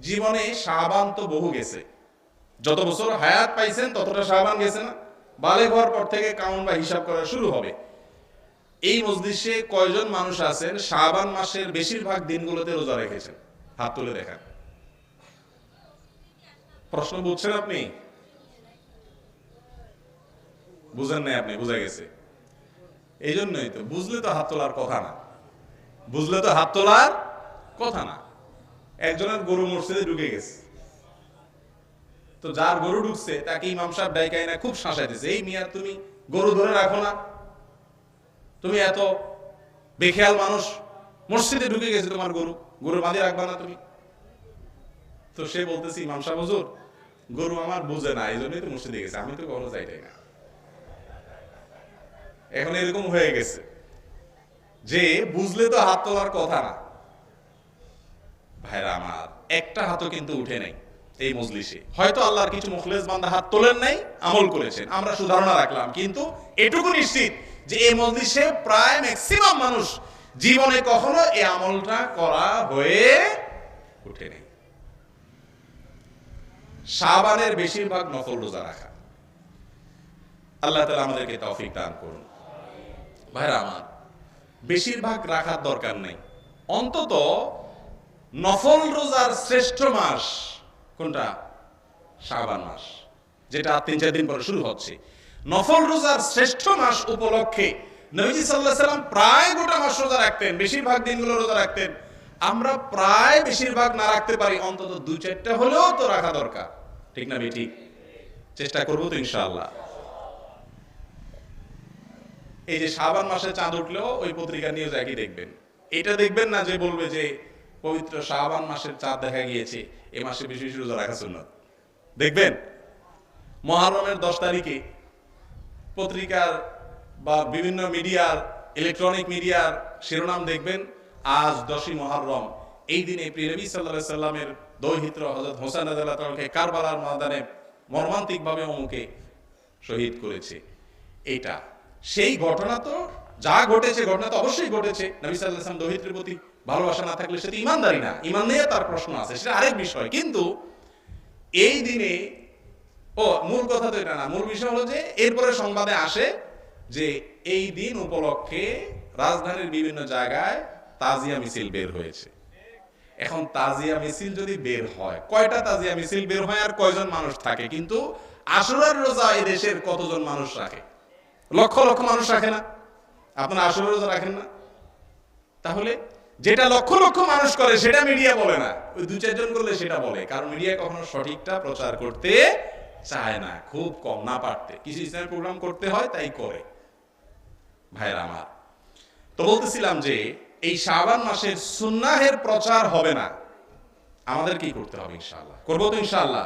জীবনে শাবান তো বহু গেছে, যত বছর হায়াত পাইছেন ততটা শাবান গেছে না? বালেগ হওয়ার পর থেকে কাউন্ট বা হিসাব করা শুরু হবে। এই মজলিসে কয়জন মানুষ আছেন শাবান মাসের বেশিরভাগ দিনগুলোতে রোজা রেখেছেন? হাত তুলে দেখান। প্রশ্ন বুঝছেন আপনি? বুঝেন নাই আপনি, বুঝা গেছে। এই জন্যই তো, বুঝলে তো হাত তোলার কথা না, বুঝলে তো হাত তোলার কথা না। একজনের গরু মসজিদে ঢুকে গেছে, তো যার গরু ঢুকছে তাকে ইমাম সাহেব ডাইকাই না খুব শাসাইতেছে, এই মিয়া তুমি গরু ধরে রাখো না, তুমি এত বেখেয়াল মানুষ, মসজিদে ঢুকে গেছে তোমার গরু, গরু বাঁধে রাখবা না তুমি? তো সে বলতেছে, ইমাম সাহেব হুজুর, গরু আমার বুঝে না, এই জন্যই তো মসজিদে গেছে, আমি তো কখনো যাইতাই না। এখন এরকম হয়ে গেছে যে বুঝলে তো হাত তোলার কথা না। ভাইরা আমার, একটা হাতও কিন্তু উঠে নাই এই মজলিসে। হয়তো আল্লাহর কিছু মুখলেস বান্দা হাত তোলেন নাই, আমল করেছেন, আমরা সুধারণা রাখলাম, কিন্তু এটুকু নিশ্চিত যে এই মজলিসে প্রায় ম্যাক্সিমাম মানুষ জীবনে কখনো এই আমলটা করা হয়ে উঠে নেই। শাবানের বেশিরভাগ নফল রোজা রাখা, আল্লাহ তাআলা আমাদেরকে তৌফিক দান করুন। ভাইরা আমার, বেশিরভাগ রাখার দরকার নেই, অন্তত নফল রোজার শ্রেষ্ঠ মাস কোনটা? শাবান মাস, যেটা 3-4 দিন পরে শুরু হচ্ছে। নফল রোজার শ্রেষ্ঠ মাস উপলক্ষে নবীজি সাল্লাল্লাহু আলাইহি ওয়াসাল্লাম প্রায় গোটা মাস রোজা রাখতেন, বেশিরভাগ দিনগুলো রোজা রাখতেন। আমরা প্রায় বেশিরভাগ না রাখতে পারি, অন্তত 2-4টা হলেও তো রাখা দরকার, ঠিক না বেটি? চেষ্টা করবো তো ইনশাআল্লাহ। এই যে শাবান মাসে চাঁদ উঠলেও ওই পত্রিকা নিউজ একই দেখবেন, এটা দেখবেন না যে বলবে যে পবিত্র শাবান মাসের চাঁদ দেখা গিয়েছে, এই মাসে বেশি বেশি রোজা রাখা সুন্নাত। দেখবেন মুহররমের 10 তারিখে পত্রিকার বা বিভিন্ন মিডিয়ার ইলেকট্রনিক মিডিয়ার শিরোনাম দেখবেন, আজ 10ই মুহররম, এই দিনে প্রিয় নবী সাল্লাল্লাহু আলাইহি সাল্লামের দৌহিত্র হযরত হোসেন রাদিয়াল্লাহু তাআলাকে কারবালার ময়দানে মর্মান্তিকভাবে অমুকে শহীদ করেছে। এটা সেই ঘটনা, তো যা ঘটেছে ঘটনা তো অবশ্যই ঘটেছে। নবী সাল্লাল্লাহু আলাইহি ওয়াসাল্লাম দৌহিত্রের প্রতি ভালোবাসা না থাকলে সে তো ইমানদারি না, ইমান নিয়ে তার প্রশ্ন আছে, সেটা আরেক বিষয়। কিন্তু এই দিনে মূল কথা তো এটা না, মূল বিষয় হলো যে এরপরে সংবাদে আসে যে এই দিন উপলক্ষে রাজধানীর বিভিন্ন জায়গায় তাজিয়া মিছিল বের হয়েছে। এখন তাজিয়া মিছিল যদি বের হয়, কয়টা তাজিয়া মিছিল বের হয় আর কয়জন মানুষ থাকে? কিন্তু আশুরার রোজা এই দেশের কতজন মানুষ রাখে? লক্ষ লক্ষ মানুষ রাখে না? আপনারা আশুরার রোজা রাখেন না? তাহলে যেটা লক্ষ লক্ষ মানুষ করে সেটা মিডিয়া বলে না, ওই 2-4 জন করলে সেটা বলে। কারণ মিডিয়া কখনো সঠিকটা প্রচার করতে চায় না, খুব কম, না পারতে কিছু ইসলামিক প্রোগ্রাম করতে হয় তাই করে। ভাইরা আমার, তো বলতেছিলাম যে এই শাবান মাসের সুন্নাহের প্রচার হবে না, আমাদের কি করতে হবে? ইনশাআল্লাহ করবো তো ইনশাআল্লাহ।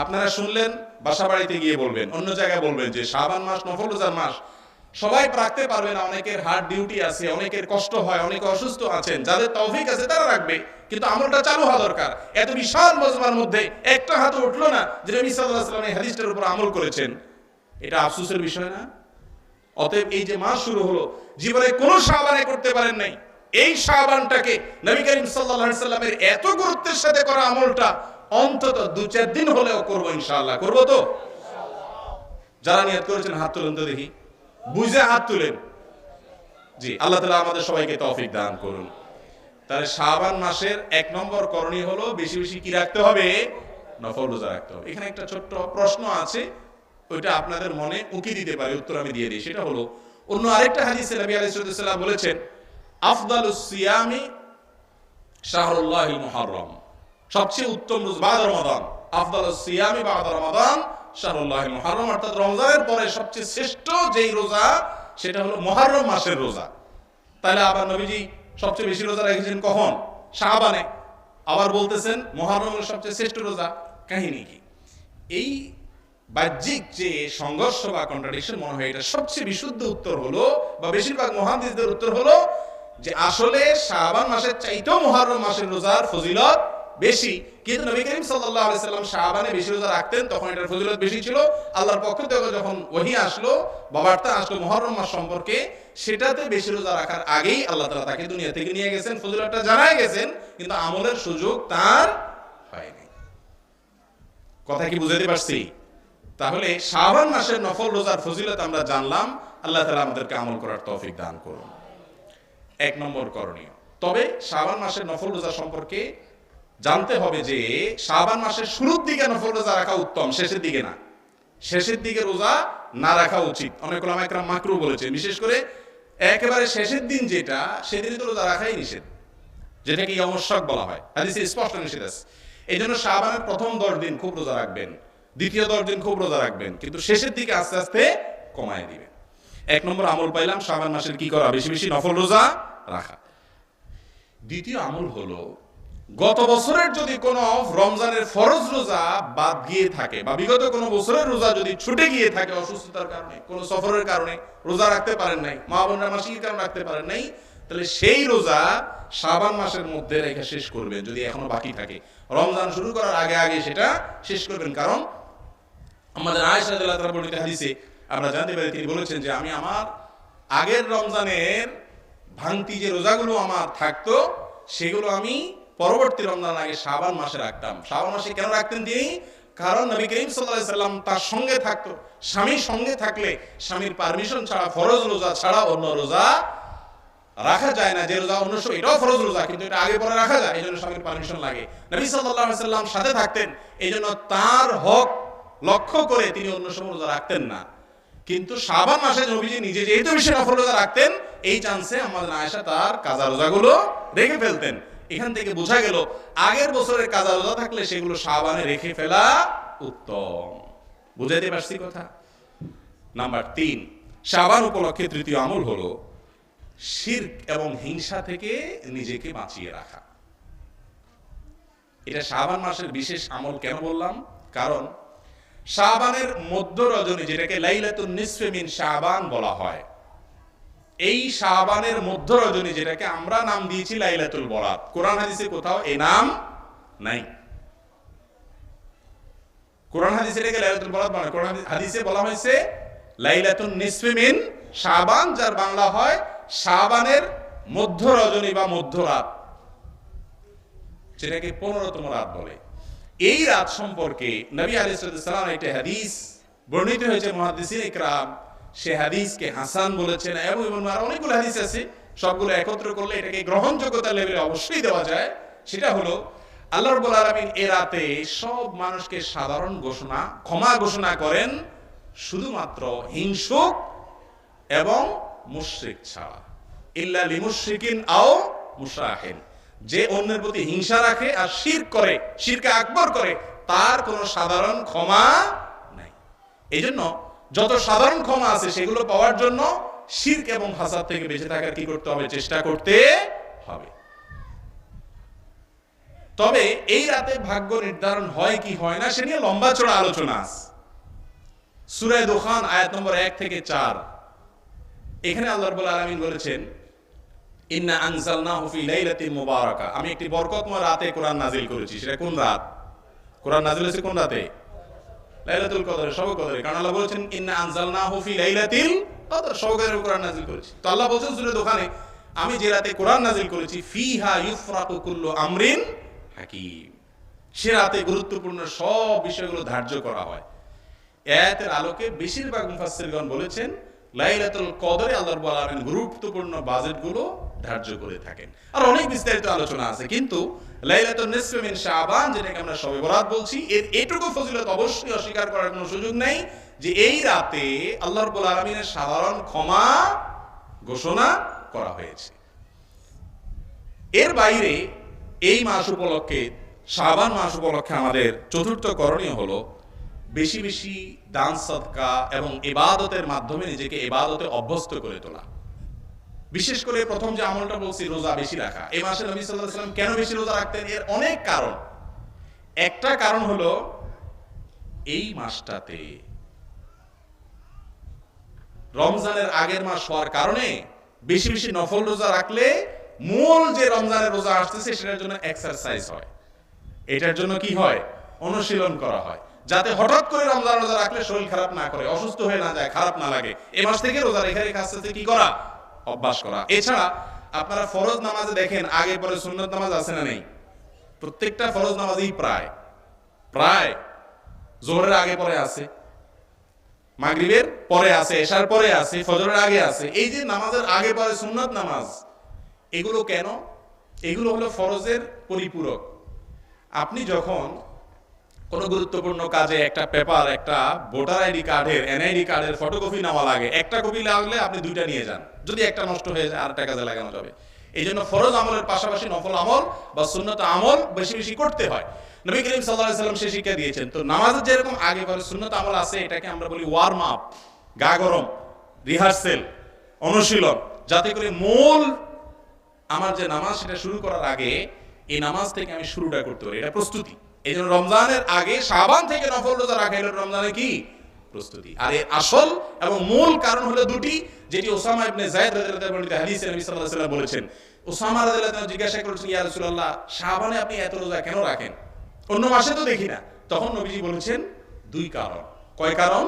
আপনারা শুনলেন, বাসা বাড়িতে গিয়ে বলবেন, অন্য জায়গায় বলবেন যে শাবান মাস নফল রোজার মাস, সবাই রাখতে পারবে না, অনেকের হার্ট ডিউটি আছে, অনেকের কষ্ট হয়, অনেকে অসুস্থ আছেন, যাদের তৌফিক আছে তারা রাখবে, কিন্তু আমলটা চালু হওয়া দরকার। এত বিশাল মজমার মধ্যে একটা হাত উঠলো না যে নবী সাল্লাল্লাহু আলাইহি ওয়াসাল্লাম এই হাদিসটার উপর আমল করেছেন, এটা আফসোসের বিষয় না? অতএব এই যে মাস শুরু হলো, জীবনে কোনো শাবানে করতে পারেন নাই, এই শাবানটাকে নবী করিম সাল্লাল্লাহু আলাইহি সাল্লামের এত গুরুত্বের সাথে করা আমলটা অন্তত 2-4 দিন হলেও করবো ইনশাআল্লাহ। করবো তো? যারা নিয়ত করেছেন হাত তুলেন তো দেখি, বুঝে হাত তুলেন। জি, আল্লাহ তাআলা আমাদের সবাইকে তৌফিক দান করুন। তাহলে শাবান মাসের 1 নম্বর করণীয় হলো বেশি বেশি কি রাখতে হবে? নফল রোজা রাখতে হবে। এখানে একটা ছোট্ট প্রশ্ন আছে, ওইটা আপনাদের মনে উকি দিতে পারে, উত্তর আমি দিয়ে দিই। সেটা হলো, অন্য আরেকটা হাদিসে নবী আলাইহিস সালাম বলেছেন, আফদালুস সিয়ামি শাহরুল্লাহিল মুহাররম, সবচেয়ে উত্তম রোজা বাদে রমাদান, আফদালুস সিয়ামি বাদে রমাদান শাহরুল্লাহিল মুহাররম, অর্থাৎ রমজানের পরে সবচেয়ে শ্রেষ্ঠ যেই রোজা সেটা হলো মুহররম মাসের রোজা। তাহলে আবার নবীজি সবচেয়ে বেশি রোজা রেখেছেন কখন? শাবানে। আবার বলতেছেন মুহররমের সবচেয়ে শ্রেষ্ঠ রোজা, কাহিনী কি? এই বাহ্যিক যে সংঘর্ষ বা কন্ট্রাডিকশন মনে হয় এটা সবচেয়ে বিশুদ্ধ উত্তর হলো, বা বেশিরভাগ মুহাদ্দিসদের উত্তর হলো যে আসলে শাবান মাসের চাইতেও মুহররম মাসের রোজার ফজিলত বেশি। কিন্তু নবী করিম সাল্লাল্লাহু আলাইহি সাল্লাম শাবানে বেশি রোজা রাখতেন, তখন এটার ফজিলত বেশি ছিল। আল্লাহর পক্ষ থেকে যখন ওহী আসলো, বার্তা আসলো মুহররম মাস সম্পর্কে, সেটাতে বেশি রোজা রাখার আগেই আল্লাহ তাআলা তাকে দুনিয়া থেকে নিয়ে গেছেন, ফজিলতটা জানায় গেছেন, কিন্তু আমলের সুযোগ তার হয়নি। কথা কি বুঝাতে পারছি? তাহলে শাবান মাসের নফল রোজার ফজিলত আমরা জানলাম, আল্লাহ তাআলা আমাদেরকে আমল করার তৌফিক দান করুন। 1 নম্বর করণীয়। তবে শাবান মাসের নফল রোজা সম্পর্কে জানতে হবে যে শাবান মাসের শুরুর দিকে নফল রোজা রাখা উত্তম, শেষের দিকে না। শেষের দিকে রোজা না রাখা উচিত। অনেক উলামা ইকরাম মাকরুহ বলেছে, বিশেষ করে একেবারে শেষের দিন যেটা, সেদিনই তো রোজা রাখাই নিষেধ, যেটাকে ইয়ামুশ শক বলা হয়, হাদিসে স্পষ্ট নিষেধ আছে। এই জন্য শাবানের প্রথম 10 দিন খুব রোজা রাখবেন, দ্বিতীয় 10 দিন খুব রোজা রাখবেন, কিন্তু শেষের দিকে আস্তে আস্তে কমায় দিবেন। 1 নম্বর আমল পাইলাম শাবান মাসের কি করা? বেশি বেশি নফল রোজা রাখা। দ্বিতীয় আমল হলো, গত বছরের যদি কোনো রমজানের ফরজ রোজা বাদ গিয়ে থাকে, বা বিগত কোনো বছরের রোজা যদি ছুটে গিয়ে থাকে অসুস্থতার কারণে, কোনো সফরের কারণে রোজা রাখতে পারেন নাই, মা বোনরা মাসিক কারণে রাখতে পারেন নাই, তাহলে সেই রোজা শাবান মাসের মধ্যে রেখে শেষ করবেন। যদি এখনো বাকি থাকে, রমজান শুরু করার আগে আগে সেটা শেষ করবেন। কারণ আমাদের আয়েশা রাদিয়াল্লাহু তাআলা বর্ণিত হাদিসে আমরা জানতে পারি, তিনি বলেছেন যে আমি আমার আগের রমজানের ভাঙতি যে রোজাগুলো আমার থাকতো, সেগুলো আমি পরবর্তী রমজান আগে শাবান মাসে রাখতাম। শাবান মাসে কেন রাখতেন তিনি? কারণ নবী করিম সাল্লাল্লাহু আলাইহি সাল্লাম তার সঙ্গে থাকতো। স্বামীর সঙ্গে থাকলে স্বামীর পারমিশন ছাড়া, ফরজ রোজা ছাড়া অন্য রোজা রাখা যায় না। যে রোজা অন্য সময়, এটাও ফরজ রোজা, কিন্তু এটা আগে পরে রাখা যায়, এই জন্য স্বামীর পারমিশন লাগে। নবী সাল্লাল্লাহু আলাইহি সাল্লাম সাথে থাকতেন, এই জন্য তার হক লক্ষ্য করে তিনি অন্য সময় রোজা রাখতেন না। কিন্তু শাবান মাসে নবীজি নিজে যেহেতু বেশি নফল রোজা রাখতেন, এই চান্সে আমাদের আয়েশা তার কাজা রোজাগুলো রেখে ফেলতেন। এখান থেকে বোঝা গেল আগের বছরের কাজা রোজা থাকলে সেগুলো শাবানে রেখে ফেলা উত্তম। বুঝাইতে পারছি কথা? নাম্বার 3, শাবান উপলক্ষে তৃতীয় আমল হলো শিরক এবং হিংসা থেকে নিজেকে বাঁচিয়ে রাখা। এটা শাবান মাসের বিশেষ আমল। কেন বললাম? কারণ শাবানের মধ্য রজনী, যেটাকে লাইলাতুন নিসফে মিন শাবান বলা হয়, এই শাবানের মধ্য রজনী, যেটাকে আমরা নাম দিয়েছি লাইলাতুল বরাত, কোরআন হাদিসে কোথাও এই নাম নাই। কোরআন হাদিসে এটাকে লাইলাতুল বরাত মানে, কোরআন হাদিসে বলা হয়েছে লাইলাতুন নিসফি মিন শাবান, যার বাংলা হয় শাবানের মধ্য রজনী বা মধ্যরাত, যেটাকে 15তম রাত বলে। এই রাত সম্পর্কে নবী আলাইহিস সালাম একটা হাদিস বর্ণিত হয়েছে মুহাদ্দিসিন ইকরাম, সে হাদিসকে হাসান বলেছেন, এবং আর অনেকগুলো হাদিস আছে, সবগুলো একত্র করলে এটাকে গ্রহণযোগ্যতা লেভেলে অবশ্যই দেওয়া যায়। সেটা হলো আল্লাহ রাব্বুল আলামিন এ রাতে সব মানুষকে সাধারণ ক্ষমা ঘোষণা করেন, শুধুমাত্র হিংসুক এবং মুশরিক ছাড়া। ইল্লা লিমুশরিকিন আও মুশাহিন, যে অন্যের প্রতি হিংসা রাখে আর শিরক করে, শিরকে আকবর করে, তার কোনো সাধারণ ক্ষমা নাই। এই জন্য যত সাধারণ ক্ষমা আছে সেগুলো পাওয়ার জন্য শিরক এবং ফাসাদ থেকে বেঁচে থাকার কি করতে হবে? চেষ্টা করতে হবে। তবে এই রাতে ভাগ্য নির্ধারণ হয় কি হয় না সে নিয়ে লম্বা চড়া আলোচনা আছে। সূরা দুখান আয়াত নম্বর 1 থেকে 4, এখানে আল্লাহ রাব্বুল আলামিন বলেছেন, ইন্না আনজালনাহু ফি লাইলাতিন মুবারাকা, আমি একটি বরকতময় রাতে কোরআন নাজিল করেছি। সেটা কোন রাত? কোরআন নাজিল হয়েছে কোন রাতে? লাইলাতুল কদর, শবে কদরে। কারণ আল্লাহ বলেছেন ইন্না আনজালনাহু ফি লাইলাতিল কদর, শবে কদরে কোরআন নাজিল করেছি। তো আল্লাহ বলেছেন সূরা দুখানে, আমি যে রাতে কোরআন নাজিল করেছি, ফিহা ইউফরাকু কুল্লু আমরিন হাকিম, সে রাতে গুরুত্বপূর্ণ সব বিষয়গুলো ধার্য করা হয়। আয়াতের আলোকে বেশিরভাগ মুফাসসিরগণ বলেছেন লাইলাতুল কদরে আল্লাহ রাব্বুল আলামিন গুরুত্বপূর্ণ বাজেটগুলো ধার্য করে থাকেন। আর অনেক বিস্তারিত আলোচনা আছে, কিন্তু লাইলাতুন নিসফি মিন শাবান, যেটাকে আমরা শবে বরাত বলছি, এর এইটুকু ফজিলত অবশ্যই অস্বীকার করার কোনো সুযোগ নেই যে এই রাতে আল্লাহ রাব্বুল আলামিনের সাধারণ ক্ষমা ঘোষণা করা হয়েছে। এর বাইরে এই মাস উপলক্ষে, শাবান মাস উপলক্ষে আমাদের চতুর্থ করণীয় হলো বেশি বেশি দান সদকা এবং ইবাদতের মাধ্যমে নিজেকে ইবাদতে অভ্যস্ত করে তোলা। বিশেষ করে প্রথম যে আমলটা বলছি, রোজা বেশি রাখা। এই মাসে নবী সাল্লাল্লাহু আলাইহি ওয়াসাল্লাম কেন বেশি রোজা রাখতেন? এর অনেক কারণ। একটা কারণ হলো এই মাসটাতে রমজানের আগের মাস হওয়ার কারণে বেশি বেশি নফল রোজা রাখলে মূল যে রমজানের রোজা আসতেছে সেটার জন্য এক্সারসাইজ হয়, এটার জন্য কি হয়? অনুশীলন করা হয়, যাতে হঠাৎ করে রমজান রোজা রাখলে শরীর খারাপ না করে, অসুস্থ হয়ে না যায়, খারাপ না লাগে। এই মাস থেকে রোজা রেখে রেখে আস্তে আস্তে কি করা? অভ্যাস করা। এছাড়া আপনারা ফরজ নামাজে দেখেন আগে পরে সুন্নত নামাজ আছে না নেই? প্রত্যেকটা ফরজ নামাজেই প্রায় জোহরের আগে পরে আছে, মাগরিবের পরে আছে, এশার পরে আছে, ফজরের আগে আছে। এই যে নামাজের আগে পরে সুন্নত নামাজ, এগুলো কেন? এগুলো হলো ফরজের পরিপূরক। আপনি যখন কোনো গুরুত্বপূর্ণ কাজে একটা পেপার, একটা ভোটার আইডি কার্ডের, এনআইডি কার্ডের ফটোকপি নেওয়া লাগে, একটা কপি লাগলে আপনি দুইটা নিয়ে যান, যদি একটা নষ্ট হয়ে যায় আরেকটা কাজে লাগানো যাবে। এই জন্য ফরজ আমলের পাশাপাশি নফল আমল বা সুন্নত আমল বেশি বেশি করতে হয়। নবী করিম সাল্লাল্লাহু আলাইহি ওয়াসাল্লাম সে শিক্ষা দিয়েছেন। তো নামাজের যেরকম আগে পরে সুন্নত আমল আছে, এটাকে আমরা বলি ওয়ার্ম আপ, গা গরম, রিহার্সেল, অনুশীলন, যাতে করে মূল আমার যে নামাজ সেটা শুরু করার আগে এই নামাজ থেকে আমি শুরুটা করতে পারি, এটা প্রস্তুতি। এই জন্য রমজানের আগে শাবান থেকে নফল রোজা রাখা হলো রমজানে কি প্রস্তুতি। আর এর আসল এবং মূল কারণ হলো দুটি, যেটি ওসামা ইবনে যায়েদ রাদিয়াল্লাহু তাআলা বর্ণিত হাদিসে নবী সাল্লাল্লাহু আলাইহি ওয়াসাল্লাম বলেছেন। ওসামা রাদিয়াল্লাহু তাআলা জিজ্ঞাসা করেছেন, ইয়া রাসূলুল্লাহ, শাবানে আপনি এত রোজা কেন রাখেন? অন্য মাসে তো দেখি না। তখন নবীজি বলেছেন দুই কারণ। কয় কারণ?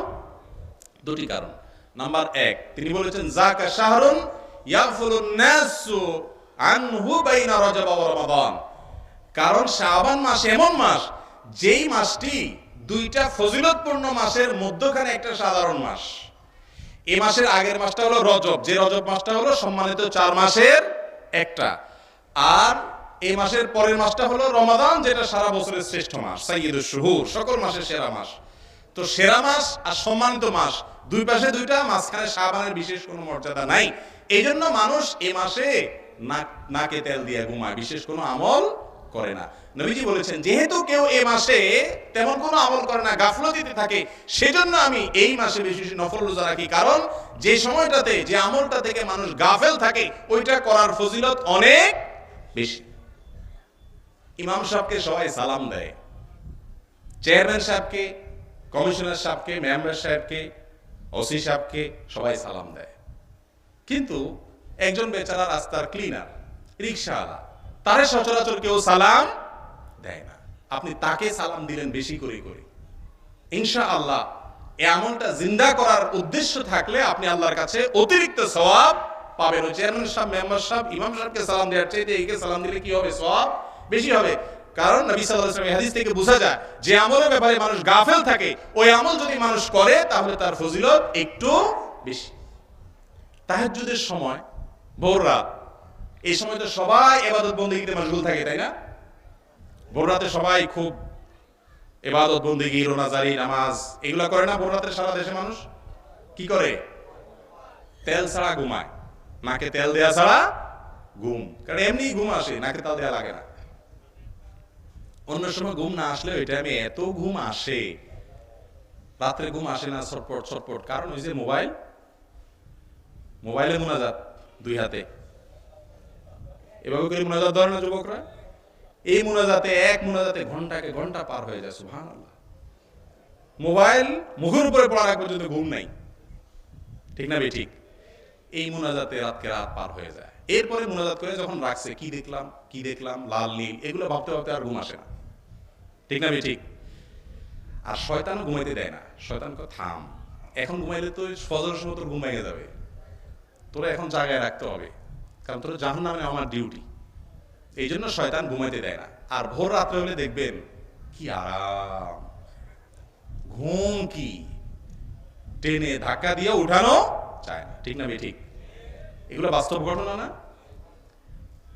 দুটি কারণ। নাম্বার 1, তিনি বলেছেন যাকা শাহরুন ইয়াগফুলুন নাসু আনহু বাইনা রজব ওয়া রমাদান। কারণ শাবান মাস এমন মাস, যেই মাসটি দুইটা ফজিলতপূর্ণ মাসের মধ্যখানে একটা সাধারণ মাস। এই মাসের আগের মাসটা হলো রজব, যে রজব মাসটা হলো সম্মানিত 4 মাসের একটা, আর এই মাসের পরের মাসটা হলো রমাদান, যেটা সারা বছরের শ্রেষ্ঠ মাস, সাইয়্যিদুশ শুহুর, সকল মাসের সেরা মাস। তো সেরা মাস আর সম্মানিত মাস, দুই পাশে দুইটা, মাঝখানে শাবানের বিশেষ কোনো মর্যাদা নাই। এই জন্য মানুষ এই মাসে নাকে তেল দিয়ে ঘুমায়, বিশেষ কোনো আমল করে না। নবীজি বলেছেন যেহেতু কেউ এই মাসে তেমন কোনো আমল করে না, গাফলতিতে থাকে, সেজন্য আমি এই মাসে বেশি বেশি নফল রোজা রাখি। কারণ যে সময়টাতে, যে আমলটা থেকে মানুষ গাফেল থাকে, ওইটা করার ফজিলত অনেক বেশি। ইমাম সাহেবকে সবাই সালাম দেয়, চেয়ারম্যান সাহেবকে, কমিশনার সাহেবকে, মেম্বার সাহেবকে, ওসি সাহেবকে সবাই সালাম দেয়। কিন্তু একজন বেচারা রাস্তার ক্লিনার, রিক্সাওয়ালা, তারে সচরাচর কেউ সালাম দেয় না, আপনি তাকে সালাম দিলেন বেশি করে করে, ইনশাআল্লাহ এই আমলটা জিন্দা করার উদ্দেশ্য থাকলে আপনি আল্লাহর কাছে অতিরিক্ত সওয়াব পাবেন। ওই চেয়ারম্যান সাহেব, মেম্বার সাহেব, ইমাম সাহেবকে সালাম দেওয়ার চাইতে এইকে সালাম দিলে কি হবে? সওয়াব বেশি হবে। কারণ নবী সাল্লাল্লাহু আলাইহি ওয়াসাল্লাম হাদিস থেকে বোঝা যায় যে আমলের ব্যাপারে মানুষ গাফেল থাকে, ওই আমল যদি মানুষ করে তাহলে তার ফজিলত একটু বেশি। তাহাজ্জুদের সময়, ভোর রাত, এই সময় তো সবাই ইবাদত বন্দেগীতে মশগুল থাকে, তাই না? ভোর রাতে সবাই খুব ইবাদত বন্দেগী, রোজাদারি, নামাজ এগুলা করে না? ভোর রাতে সারা দেশে মানুষ কি করে? তেল ছাড়া ঘুমায়, নাকে তেল দেয়া ছাড়া ঘুম। কারণ এমনি ঘুম আসে, নাকে তেল দেয়া লাগে না। অন্য সময় ঘুম না আসলে ওই টাইমে এত ঘুম আসে, রাত্রে ঘুম আসে না, ছটপট ছটপট। কারণ ওই যে মোবাইলে মুনাজাত, দুই হাতে এভাবে করে মুনাজাত ধরে না যুবকরা, এই মুনাজাতে এক মুনাজাতে ঘন্টাকে ঘন্টা পার হয়ে যায়। সুবহানাল্লাহ। মোবাইল মুখের উপরে পড়ার আগ পর্যন্ত ঘুম নাই, ঠিক না? ঠিক এই মুনাজাতে রাতকে রাত পার হয়ে যায়। এরপরে মুনাজাত করে যখন রাখছে, কি দেখলাম লাল নীল এগুলো ভাবতে ভাবতে আর ঘুম আসে না, ঠিক না? ঠিক। আর শয়তানও ঘুমাইতে দেয় না। শয়তানকে থাম, এখন ঘুমাইলে তো ফজরের সময় তোর ঘুম ভেঙে যাবে, তোরা এখন জায়গায় রাখতে হবে, কারণ তোরা জাহান্নামে আমার ডিউটি। এই জন্য শয়তান ঘুমাইতে দেয় না। আর ভোর রাত্রে হলে দেখবেন কি আরাম, ঘুম কি টেনে ধাক্কা দিয়ে উঠানো চায় না, ঠিক না? ঠিক। এগুলো বাস্তব ঘটনা না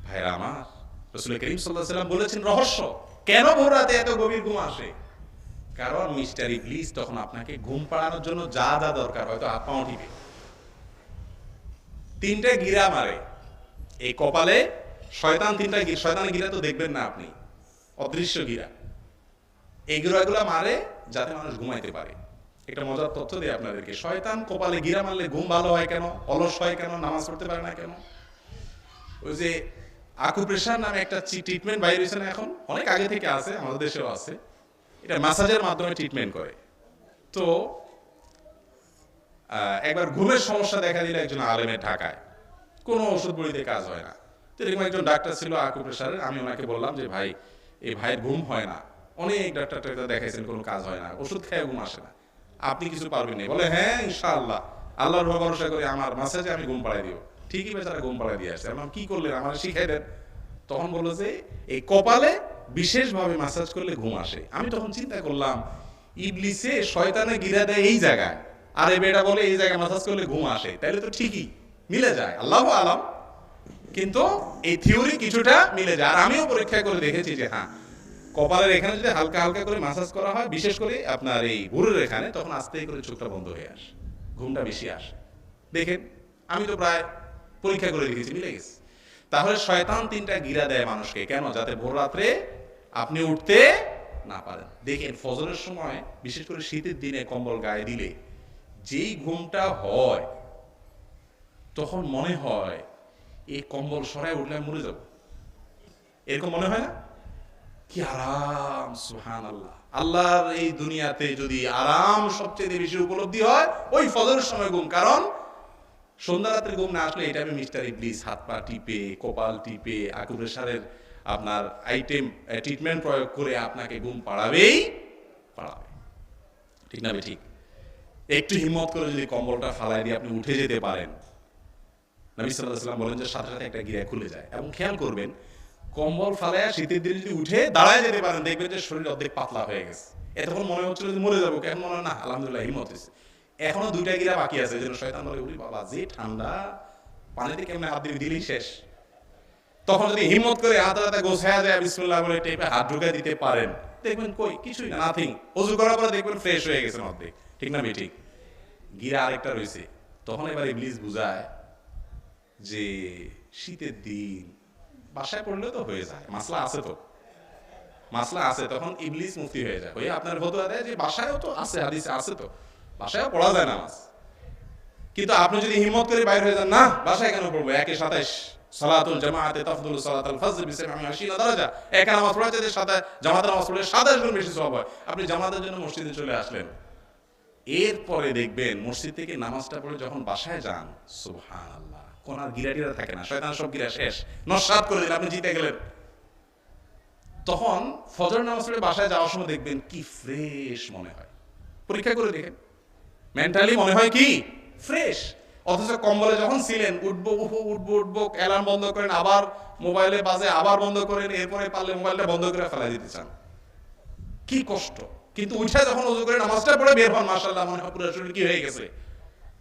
ভাইরা আমার? রাসূল করিম সাল্লাল্লাহু আলাইহি ওয়াসাল্লাম বলেছেন রহস্য, কেন ভোর রাতে এত গভীর ঘুম আসে? কারণ মিস্টার ইবলিস তখন আপনাকে ঘুম পাড়ানোর জন্য যা যা দরকার, হয়তো হাত পা উঠিবে, তিনটা গিরা মারে এই কপালে। শয়তান শয়তানের গিরা তো দেখবেন না আপনি, অদৃশ্য গিরা, এই গিরাগুলা মারে যাতে মানুষ ঘুমাইতে পারে। একটা মজার তথ্য দিই আপনাদেরকে, শয়তান কপালে গিরা মারলে ঘুম ভালো হয় কেন, অলস হয় কেন, নামাজ পড়তে পারে না কেন? ওই যে আকুপ্রেশার নামে একটা ট্রিটমেন্ট বাইরে হয়েছে না, এখন অনেক আগে থেকে আছে, আমাদের দেশেও আছে। এটা ম্যাসাজের মাধ্যমে ট্রিটমেন্ট করে। তো একবার ঘুমের সমস্যা দেখা দিল একজন আলেমের ঢাকায়, কোনো ওষুধ বড়িতে কাজ হয় না। তো এরকম একজন ডাক্তার ছিল আকুপ্রেশারের। আমি ওনাকে বললাম যে ভাই, এই ভাইয়ের ঘুম হয় না, অনেক ডাক্তার দেখাইছেন, কোনো কাজ হয় না, ওষুধ খেয়ে ঘুম আসে না, আপনি কিছু পারবেন না? বলে হ্যাঁ ইনশাআল্লাহ, আল্লাহর ভরসা করে আমার মাসাজে আমি ঘুম পাড়াই দিব। ঠিকই বেচারা ঘুম পাড়াই দিয়ে আসছে। আমি কি করলেন, আমার শিখাই দেন। তখন বললো যে এই কপালে বিশেষভাবে মাসাজ করলে ঘুম আসে। আমি তখন চিন্তা করলাম, ইবলিসে শয়তানে গিরা দেয় এই জায়গায়, আর এই বেটা বলে এই জায়গায় মাসাজ করলে ঘুম আসে, তাইলে তো ঠিকই মিলে যায়, আল্লাহু আলাম। কিন্তু এই থিওরি কিছুটা মিলে যায়। আর আমিও পরীক্ষা করে দেখেছি যে হ্যাঁ, কপালের এখানে যদি হালকা হালকা করে মাসাজ করা হয়, বিশেষ করে আপনার এই ভুরুর এখানে, তখন আস্তে করে চোখটা বন্ধ হয়ে আসে, ঘুমটা বেশি আসে। দেখেন, আমি তো প্রায় পরীক্ষা করে দেখেছি, মিলে গেছে। তাহলে শয়তান তিনটা গিরা দেয় মানুষকে, কেন? যাতে ভোর রাত্রে আপনি উঠতে না পারেন। দেখেন ফজরের সময়, বিশেষ করে শীতের দিনে কম্বল গায়ে দিলে যেই ঘুমটা হয়, তখন মনে হয় এই কম্বল সরাই উঠলে আমি মরে যাব, এরকম মনে হয় না? কি আরাম! সুবহানাল্লাহ। আল্লাহর এই দুনিয়াতে যদি আরাম সবচেয়ে বেশি উপলব্ধি হয়, ওই ফজরের সময় ঘুম। কারণ সন্ধ্যা রাত্রে ঘুম না আসলে এটা আমি মিস্টার ইবলিস হাত পা টিপে, কপাল টিপে, আকুপ্রেশারের আপনার আইটেম ট্রিটমেন্ট প্রয়োগ করে আপনাকে ঘুম পাড়াবেই পাড়াবে, ঠিক না? ঠিক। একটু হিম্মত করে যদি কম্বলটা ফালাই দিয়ে আপনি উঠে যেতে পারেন, নবী সাল্লাল্লাহু আলাইহি ওয়াসাল্লাম বলেন যে সাথে সাথে একটা গিরা খুলে যায়। এবং খেয়াল করবেন, কম্বল ফালায়া শীতের দিনে যদি উঠে দাঁড়ায় যেতে পারেন, দেখবেন যে শরীর অর্ধেক পাতলা হয়ে গেছে। এতক্ষণ মনে হচ্ছিল যে মরে যাবো, কেন মনে হয় না, আলহামদুলিল্লাহ হিম্মত হয়েছে। এখনো দুইটা গিরা বাকি আছে। এই জন্য শয়তান বলে, উরি বাবা যে ঠান্ডা, পানিতে কেমনে হাত দিলেই শেষ। তখন যদি হিম্মত করে হাতে হাতে গোছায়া যায়, বিসমিল্লাহ বলে টেপে হাত ঢুকে দিতে পারেন, দেখবেন কই কিছুই না, নাথিং। ওযু করার পরে দেখবেন ফ্রেশ হয়ে গেছে অর্ধেক, ঠিক না? ঠিক। গিরা আরেকটা রয়েছে। তখন এবার ইবলিস বুঝায় যে শীতের দিন বাসায় পড়লেও তো হয়ে যায়, মাসলা আছে তো, মাসলা আছে। তখন ইবলিস মুফতি হয়ে যায়, হয়ে আপনার ফতোয়া দেয় যে বাসায়ও তো আছে, হাদিসে আছে তো, বাসায়ও পড়া যায় নামাজ। কিন্তু আপনি যদি হিম্মত করে বাইরে হয়ে যান, না বাসায় কেন পড়বো, 1-27 সালাতুল জামাআতে তাফদুলু সালাতাল ফজর বি 87 দারাজা, একা নামাজ পড়াতে সাথে জামাতের নামাজ পড়লে 27 গুণ বেশি সওয়াব হয়। আপনি জামাতের জন্য মসজিদে চলে আসলেন, এরপরে দেখবেন মসজিদ থেকে নামাজটা পড়ে যখন বাসায় যান, সুবহানাল্লাহ, কোন আর গিরাটিরা থাকে না, শয়তান সব গিরা শেষ, নস্যাৎ করে দিলেন, আপনি জিতে গেলেন। তখন ফজর নামাজ পড়ে বাসায় যাওয়ার সময় দেখবেন কি ফ্রেশ মনে হয়। পরীক্ষা করে দেখেন, মেন্টালি মনে হয় কি ফ্রেশ। অথচ কম্বলে যখন ছিলেন, উঠবো উঠবো অ্যালার্ম বন্ধ করেন, আবার মোবাইলে বাজে, আবার বন্ধ করেন, এরপরে পারলে মোবাইলটা বন্ধ করে ফেলা দিতে চান, কি কষ্ট। কিন্তু উঠে যখন ওযু করে নামাজটা পড়ে বের হন, মাশাআল্লাহ, মনে হয় পুরো শরীর কি হয়ে গেছে,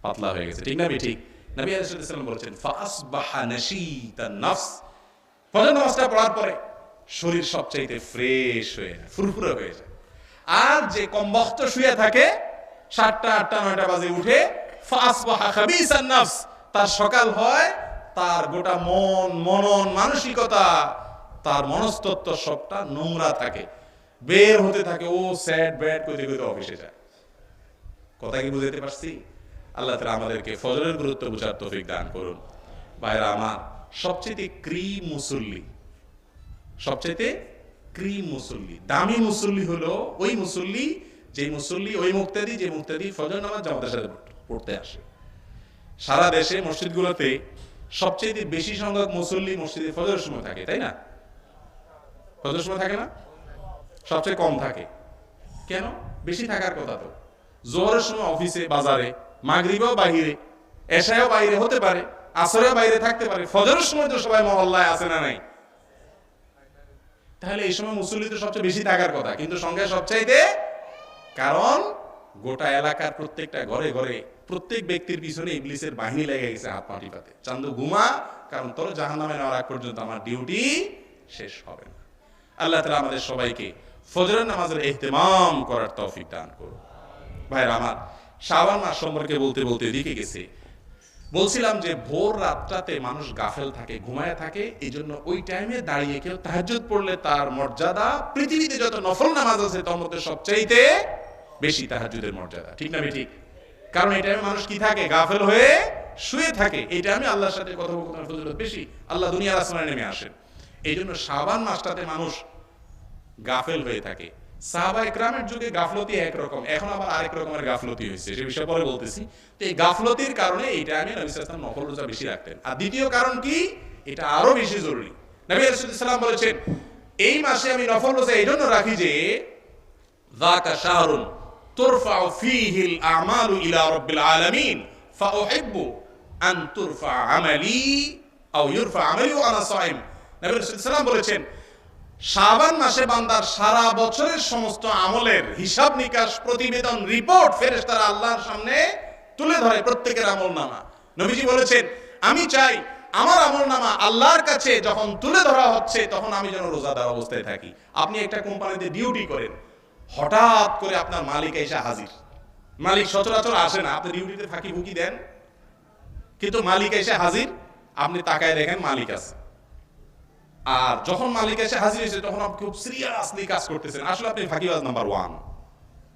পাতলা হয়ে গেছে। ঠিক না ঠিক? নবী আলাইহিস সালাম বলেছেন ফাসবাহা নাশীতান নাফস, ফজর নামাজটা পড়ার পরে শরীর সবচাইতে ফ্রেশ হয়ে যায়, ফুরফুরে হয়ে যায়। আর যে কমবখ্ত শুয়ে থাকে 7টা 8টা 9টা বাজে উঠে, ফাসবাহা খাবিসান নাফস, তার সকাল হয়, তার গোটা মনন মানসিকতা, তার মনস্তত্ত্ব সবটা নোংরা থাকে, বের হতে থাকে, ও স্যাড ব্যাড কইতে কইতে অফিসে যায়। কথা কি বুঝাতে পারছি? আল্লাহ তাআলা আমাদেরকে ফজরের গুরুত্ব বুঝার তৌফিক দান করুন। ভাইরা আমার, সবচেয়ে ক্রিম মুসল্লি, সবচেয়ে ক্রিম মুসল্লি, দামি মুসল্লি হলো ওই মুসল্লি, যে মুসল্লি, ওই মুক্তাদি, যে মুক্তাদি ফজর নামাজ জামাতের সাথে পড়তে আসে। সারা দেশে মসজিদগুলোতে সবচেয়ে বেশি সংখ্যক মুসল্লি মসজিদে ফজরের সময় থাকে, তাই না? ফজরের সময় থাকে না? সবচেয়ে কম থাকে কেন? বেশি থাকার কথা তো। জোহরের সময় অফিসে, বাজারে, মাগরিবেও বাইরে, এশায়ও বাইরে হতে পারে, আসরেও বাইরে থাকতে পারে, ফজরের সময় তো সবাই মহল্লায় আছে না নাই? তাহলে এই সময় মুসল্লি তো সবচেয়ে বেশি থাকার কথা, কিন্তু সংখ্যা সবচাইতে, কারণ গোটা এলাকার প্রত্যেকটা ঘরে ঘরে প্রত্যেক ব্যক্তির পিছনে ইবলিসের বাহিনী লেগে গেছে হাত পাটি পাতে। চান্দু ঘুমা, কারণ তোর জাহান্নামে নেওয়ার আগ পর্যন্ত আমার ডিউটি শেষ হবে না। আল্লাহ তাআলা আমাদের সবাইকে ফজরের নামাজের ইহতিমাম করার তৌফিক দান করুন। ভাইরা আমার, শাবান মাস সম্পর্কে বলতে বলতে এদিকে গেছে। বলছিলাম যে ভোর রাতটাতে মানুষ গাফেল থাকে, ঘুমায় থাকে, এই জন্য ওই টাইমে দাঁড়িয়ে কেউ তাহাজ্জুদ পড়লে তার মর্যাদা, পৃথিবীতে যত নফল নামাজ আছে তার মধ্যে সবচাইতে বেশি তাহাজ্জুদের মর্যাদা। ঠিক না ঠিক? কারণ এই টাইমে মানুষ কি থাকে? গাফেল হয়ে শুয়ে থাকে। এই টাইমে আল্লাহর সাথে কথোপকথনের ফজিলত বেশি, আল্লাহ দুনিয়ার আসমানে নেমে আসেন। এই জন্য শাবান মাসটাতে মানুষ গাফেল হয়ে থাকে। সাহাবায়ে কেরামের যুগে গাফলতি একরকম, এখন আবার আরেক রকমের গাফলতি হয়েছে, সে বিষয়ে পরে বলতেছি। তো এই গাফলতির কারণে এই টাইমে নবী সাল্লাল্লাহু আলাইহি ওয়াসাল্লাম নফল রোজা বেশি রাখতেন। আর দ্বিতীয় কারণ কি? এটা আরো বেশি জরুরি। নবী সাল্লাল্লাহু আলাইহি ওয়াসাল্লাম বলেছেন, এই মাসে আমি নফল রোজা এই জন্য রাখি যে যাকা শাহরুন তুরফাউ ফীহিল আমালু ইলা রাব্বিল আলামিন ফাউহিব্বু আন তুরফা আমালি আও ইউরফা আমালি ওয়া আনা সাইম। নবী সাল্লাল্লাহু আলাইহি ওয়াসাল্লাম বলেছেন, শাবান মাসে বান্দার সারা বছরের সমস্ত আমলের হিসাব নিকাশ, প্রতিবেদন, রিপোর্ট ফেরেশতারা আল্লাহর সামনে তুলে ধরে, প্রত্যেকের আমলনামা। নবীজি বলেছেন, আমি চাই আমার আমলনামা আল্লাহর কাছে যখন তুলে ধরা হচ্ছে তখন আমি যেন রোজাদার অবস্থায় থাকি। আপনি একটা কোম্পানিতে ডিউটি করেন, হঠাৎ করে আপনার মালিক এসে হাজির। মালিক সচরাচর আসে না, আপনি ডিউটিতে ফাঁকি ফুকি দেন, কিন্তু মালিক এসে হাজির, আপনি তাকায় দেখেন মালিক আছে। আর যখন মালিক এসে হাজির হয়েছে তখন আপনি খুব সিরিয়াসলি কাজ করতেছেন, আসলে আপনি ফাঁকিবাজ নাম্বার 1,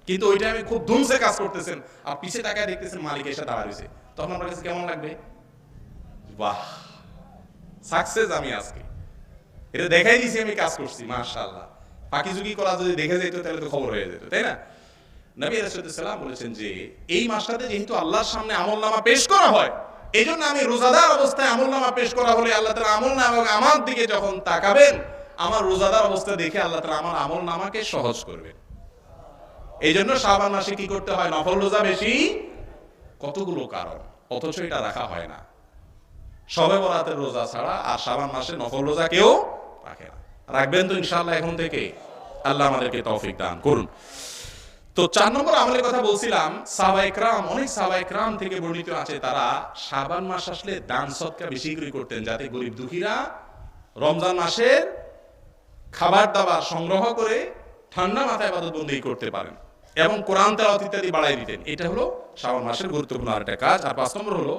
কিন্তু ওই টাইমে খুব ধুমসে কাজ করতেছেন, আর পিছে তাকায় দেখতেছেন মালিক এসে দাঁড়া রয়েছে, তখন আপনার কাছে কেমন লাগবে? বাহ, সাকসেস আমি আজকে, এটা দেখাই দিয়েছি আমি কাজ করছি, মাশাআল্লাহ। ফাঁকি ঝুঁকি করা যদি দেখে যেত তাহলে তো খবর হয়ে যেত, তাই না? নবী রাসূলুল্লাহ সাল্লাল্লাহু আলাইহি ওয়াসাল্লাম বলেছেন যে এই মাসটাতে যেহেতু আল্লাহর সামনে আমলনামা পেশ করা হয়, এই জন্য আমি রোজাদার অবস্থায় আমলনামা পেশ করা হলে আল্লাহ তাআলা আমলনামা আমার দিকে যখন তাকাবেন, আমার রোজাদার অবস্থা দেখে আল্লাহ তাআলা আমার আমলনামাকে সহজ করবেন। এই জন্য শাবান মাসে কি করতে হয়? নফল রোজা বেশি। কতগুলো কারণ, অথচ এটা রাখা হয় না। শবে বরাতের রোজা ছাড়া আর শাবান মাসে নফল রোজা কেউ রাখে না। রাখবেন তো ইনশাআল্লাহ এখন থেকে? আল্লাহ আমাদেরকে তৌফিক দান করুন। তো 4 নম্বর আমলের কথা বলছিলাম। সাহাবায়ে কেরাম, অনেক সাহাবায়ে কেরাম থেকে বর্ণিত আছে, তারা শাবান মাস আসলে দান সদকা বেশি করে করতেন, যাতে গরিব দুঃখীরা রমজান মাসের খাবার দাবার সংগ্রহ করে ঠান্ডা মাথায় ইবাদত বন্দেগী করতে পারেন, এবং কোরআন তেলাওয়াত ইত্যাদি বাড়াই দিতেন। এটা হলো শাবান মাসের গুরুত্বপূর্ণ আরেকটা কাজ। আর 5 নম্বর হলো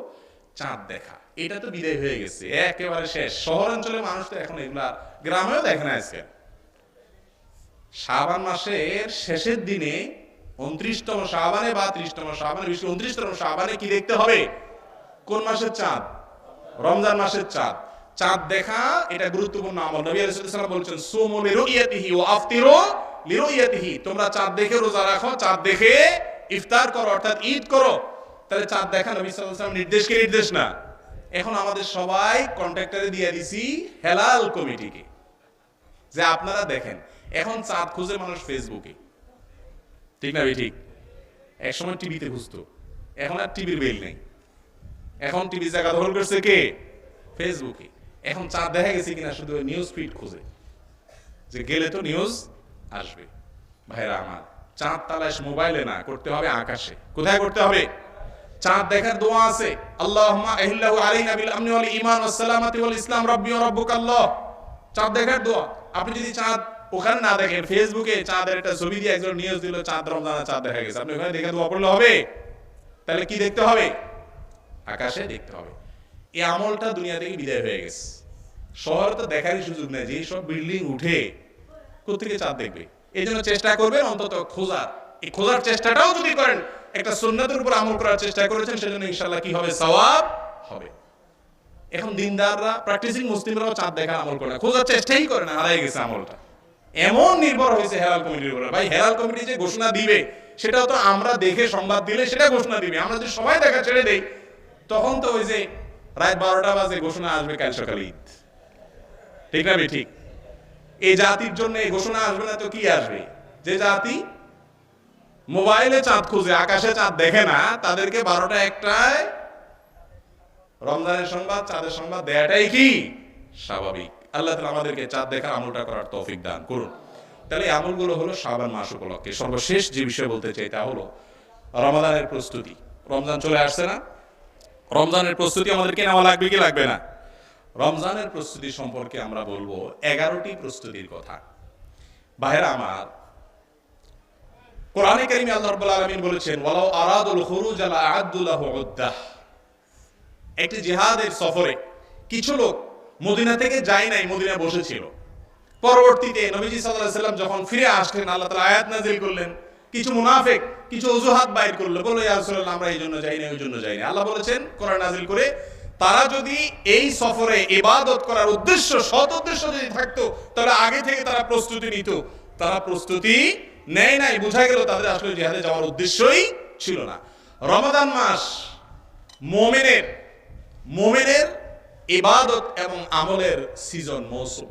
চাঁদ দেখা। এটা তো বিদায় হয়ে গেছে, একেবারে শেষ। শহর অঞ্চলের মানুষ তো এখন এগুলা, গ্রামেও দেখে না আজকে। শাবান মাসের শেষের দিনে 29তম শাবানে বা 30তম শাবানে, 29তম শাবানে কি দেখতে হবে? কোন মাসের চাঁদ? রমজান মাসের চাঁদ। চাঁদ দেখা এটা গুরুত্বপূর্ণ আমল। নবী আলাইহিস সালাম বলেছেন, সুমু লিরুইয়াতিহি ওয়া আফতিরু লিরুইয়াতিহি। তোমরা চাঁদ দেখে রোজা রাখো, চাঁদ দেখে ইফতার করো অর্থাৎ ঈদ করো, তাহলে চাঁদ দেখা নবী সাল্লাল্লাহু আলাইহি ওয়াসাল্লাম নির্দেশ কি নির্দেশ না? এখন আমাদের সবাই কন্ট্রাক্টরে দিয়ে দিছি হেলাল কমিটিকে যে আপনারা দেখেন। এখন চাঁদ খুঁজে মানুষ ফেসবুকে, ঠিক না ভাই? ঠিক। একসময় টিভিতে খুঁজতো, এখন আর টিভির বেল নেই, এখন টিভি জায়গা দখল করছে কে? ফেসবুকে। এখন চাঁদ দেখা গেছে কিনা শুধু নিউজ ফিড খুঁজে, যে গেলে তো নিউজ আসবে। ভাইরা আমার, চাঁদ তালাশ মোবাইলে না, করতে হবে আকাশে। কোথায় করতে হবে? চাঁদ দেখার দোয়া আছে, আল্লাহুম্মা আহিল্লাহু আলাইনা বিল আমনি ওয়াল ঈমান ওয়াস সালামাতি ওয়াল ইসলাম রাব্বি ওয়া রাব্বুকাল্লাহ। চাঁদ দেখার দোয়া। আপনি যদি চাঁদ ওখানে না দেখেন, ফেসবুকে চাঁদের একটা ছবি দিয়ে একজন নিউজ দিল চাঁদ রমজানে চাঁদ দেখা গেছে, আপনি ওখানে দেখে দোয়া পড়লে হবে? তাহলে কি দেখতে হবে? আকাশে দেখতে হবে। এই আমলটা দুনিয়া থেকে বিদায় হয়ে গেছে। শহরে তো দেখারই সুযোগ নেই, যে সব বিল্ডিং উঠে কোত্থেকে চাঁদ দেখবে? এই জন্য চেষ্টা করবেন অন্তত খোঁজার। এই খোঁজার চেষ্টাটাও যদি করেন, একটা সুন্নাতের উপর আমল করার চেষ্টা করেছেন, সেজন্য ইনশাআল্লাহ কি হবে? সওয়াব হবে। এখন দিনদাররা, প্র্যাকটিসিং মুসলিমরাও চাঁদ দেখার আমল করে না, খোঁজার চেষ্টাই করে না, হারাই গেছে আমলটা। এমন নির্ভর হয়েছে হেলাল কমিটির উপর। ভাই, হেলাল কমিটি যে ঘোষণা দিবে, সেটাও তো আমরা দেখে সংবাদ দিলে সেটা ঘোষণা দিবে। আমরা যদি সবাই দেখা ছেড়ে দেই, তখন তো ওই যে রাত 12টা বাজে ঘোষণা আসবে কাল সকালে ঈদ, ঠিক না? ঠিক। এই জাতির জন্য এই ঘোষণা আসবে না তো কি আসবে? যে জাতি মোবাইলে চাঁদ খুঁজে আকাশে চাঁদ দেখে না, তাদেরকে 12টা 1টায় রমজানের সংবাদ, চাঁদের সংবাদ দেয়াটাই কি স্বাভাবিক। আল্লাহ তাআলা আমাদেরকে চাঁদ দেখার আমলটা করার তৌফিক দান করুন। তাহলে এই আমলগুলো হলো শাবান মাস উপলক্ষে। সর্বশেষ যে বিষয় বলতে চাই তা হলো রমাদানের প্রস্তুতি। রমজান চলে আসছে না? রমজানের প্রস্তুতি আমাদেরকে নেওয়া লাগবে কি লাগবে না? রমজানের প্রস্তুতি সম্পর্কে আমরা বলবো 11টি প্রস্তুতির কথা। ভাইরা আমার, কোরআনে কারিমে আল্লাহ রাব্বুল আলামিন বলেছেন, ওয়ালাউ আরাদুল খুরুজ লা আ'আদ্দু লাহু উদ্দাহ। একটি জিহাদের সফরে কিছু লোক মদিনা থেকে যায় নাই, মদিনায় বসেছিল। পরবর্তীতে নবীজি সাল্লাল্লাহু আলাইহি সাল্লাম যখন ফিরে আসলেন, আল্লাহ তাআলা আয়াত নাযিল করলেন। কিছু মুনাফিক কিছু অজুহাত বাইর করলো, বলল ইয়া রাসূলুল্লাহ আমরা এই জন্য যাই না, ওই জন্য যাই না। আল্লাহ বলেছেন কোরআন নাযিল করে, তারা যদি এই সফরে ইবাদত করার উদ্দেশ্য, সৎ উদ্দেশ্য যদি থাকতো, তাহলে আগে থেকে তারা প্রস্তুতি নিত। তারা প্রস্তুতি নেয় নাই, বোঝা গেল তাদের আসলে জিহাদে যাওয়ার উদ্দেশ্যই ছিল না। রমাদান মাস মুমিনের ইবাদত এবং আমলের সিজন, মৌসুম।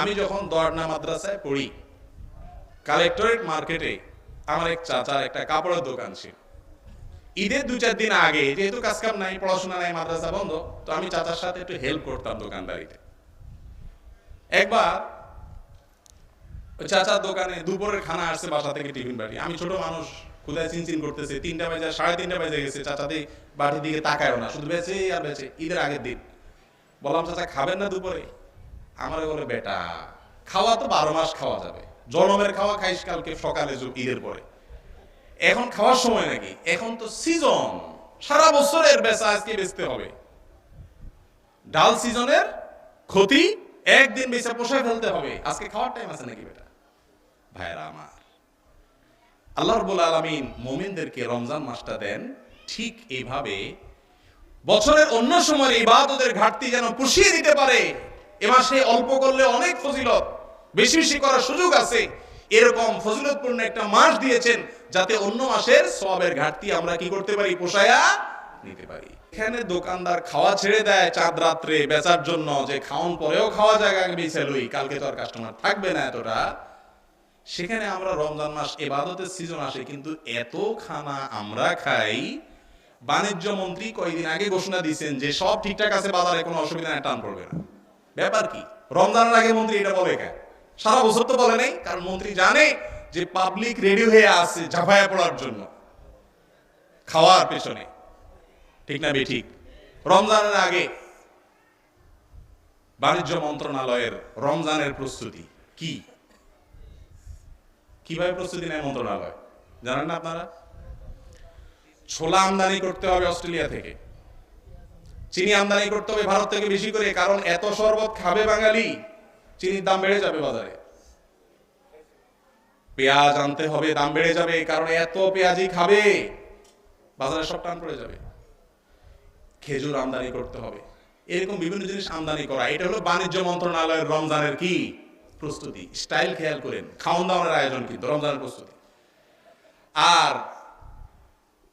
আমি যখন দর্না মাদ্রাসায় পড়ি, কালেক্টরেট মার্কেটে আমার এক চাচার একটা কাপড়ের দোকান ছিল। ঈদের 2-4 দিন আগে, যেহেতু কাজকাম নাই, পড়াশোনা নাই, মাদ্রাসা বন্ধ, তো আমি চাচার সাথে একটু হেল্প করতাম দোকানদারিতে। একবার চাচার দোকানে দুপুরের খানা আসছে বাসা থেকে, টিফিন বাড়ি। আমি ছোট মানুষ, ক্ষুধায় চিনচিন করতেছে, 3টা বাজে, 3:30 বেজে গেছে। চাচাতে বাড়ির দিকে তাকায়ও না, শুধু বেঁচে আর বেঁচে। ঈদের আগের দিন বললাম, চাচা খাবেন না দুপুরে? আমারে বলে, বেটা খাওয়া তো 12 মাস খাওয়া যাবে, জনমের খাওয়া খাইস কালকে সকালে ঈদের পরে, এখন খাওয়ার সময় নাকি? এখন তো সিজন, সারা বছরের বেচা আজকে বেচতে হবে। ডাল সিজনের ক্ষতি, একদিন বেচা পোষায় ফেলতে হবে, আজকে খাওয়ার টাইম আছে নাকি বেটা? ভাইরা আমার, আল্লাহ রাব্বুল আলামিন মুমিনদেরকে রমজান মাসটা দেন ঠিক এইভাবে, বছরের অন্য সময়ের ইবাদতের ঘাটতি যেন পুষিয়ে দিতে পারে। এ মাসে অল্প করলে অনেক ফজিলত, বেশি বেশি করার সুযোগ আছে, এরকম ফজিলতপূর্ণ একটা মাস দিয়েছেন, যাতে অন্য মাসের সওয়াবের ঘাটতি আমরা কি করতে পারি? পোষায়া নিতে পারি। এখানে দোকানদার খাওয়া ছেড়ে দেয় চাঁদ রাত্রে বেচার জন্য, যে খাওয়ান পরেও খাওয়া জায়গা বেচে লই, কালকে তো আর কাস্টমার থাকবে না এতটা। সেখানে আমরা রমজান মাস ইবাদতের সিজন আসে, কিন্তু এত খানা আমরা খাই। বাণিজ্য মন্ত্রী কয়েকদিন আগে ঘোষণা দিয়েছেন যে সব ঠিকঠাক আছে, বাজারে কোনো অসুবিধা নেই, টান পড়বে না। ব্যাপার কি? রমজানের আগে মন্ত্রী এটা বলে কেন? সারা বছর তো বলে নাই, কারণ মন্ত্রী জানে যে পাবলিক রেডি হয়ে আছে ঝাঁপায়া পড়ার জন্য খাওয়ার পেছনে, ঠিক না ঠিক? রমজানের আগে বাণিজ্য মন্ত্রণালয়ের রমজানের প্রস্তুতি কি, কিভাবে প্রস্তুতি নেয় মন্ত্রণালয় জানেন না আপনারা? ছোলা আমদানি করতে হবে অস্ট্রেলিয়া থেকে, চিনি আমদানি করতে হবে ভারত থেকে বেশি করে, কারণ এত শরবত খাবে বাঙালি, চিনির দাম বেড়ে যাবে বাজারে। পেঁয়াজ আনতে হবে, দাম বেড়ে যাবে, কারণ এত পেঁয়াজি খাবে, বাজারে সব টান পড়ে যাবে। খেজুর আমদানি করতে হবে, এরকম বিভিন্ন জিনিস আমদানি করা। এটা হলো বাণিজ্য মন্ত্রণালয়ের রমজানের কি প্রস্তুতি। স্টাইল খেয়াল করেন, খাওয়ান দাওয়ানের আয়োজন কিন্তু রমজানের প্রস্তুতি। আর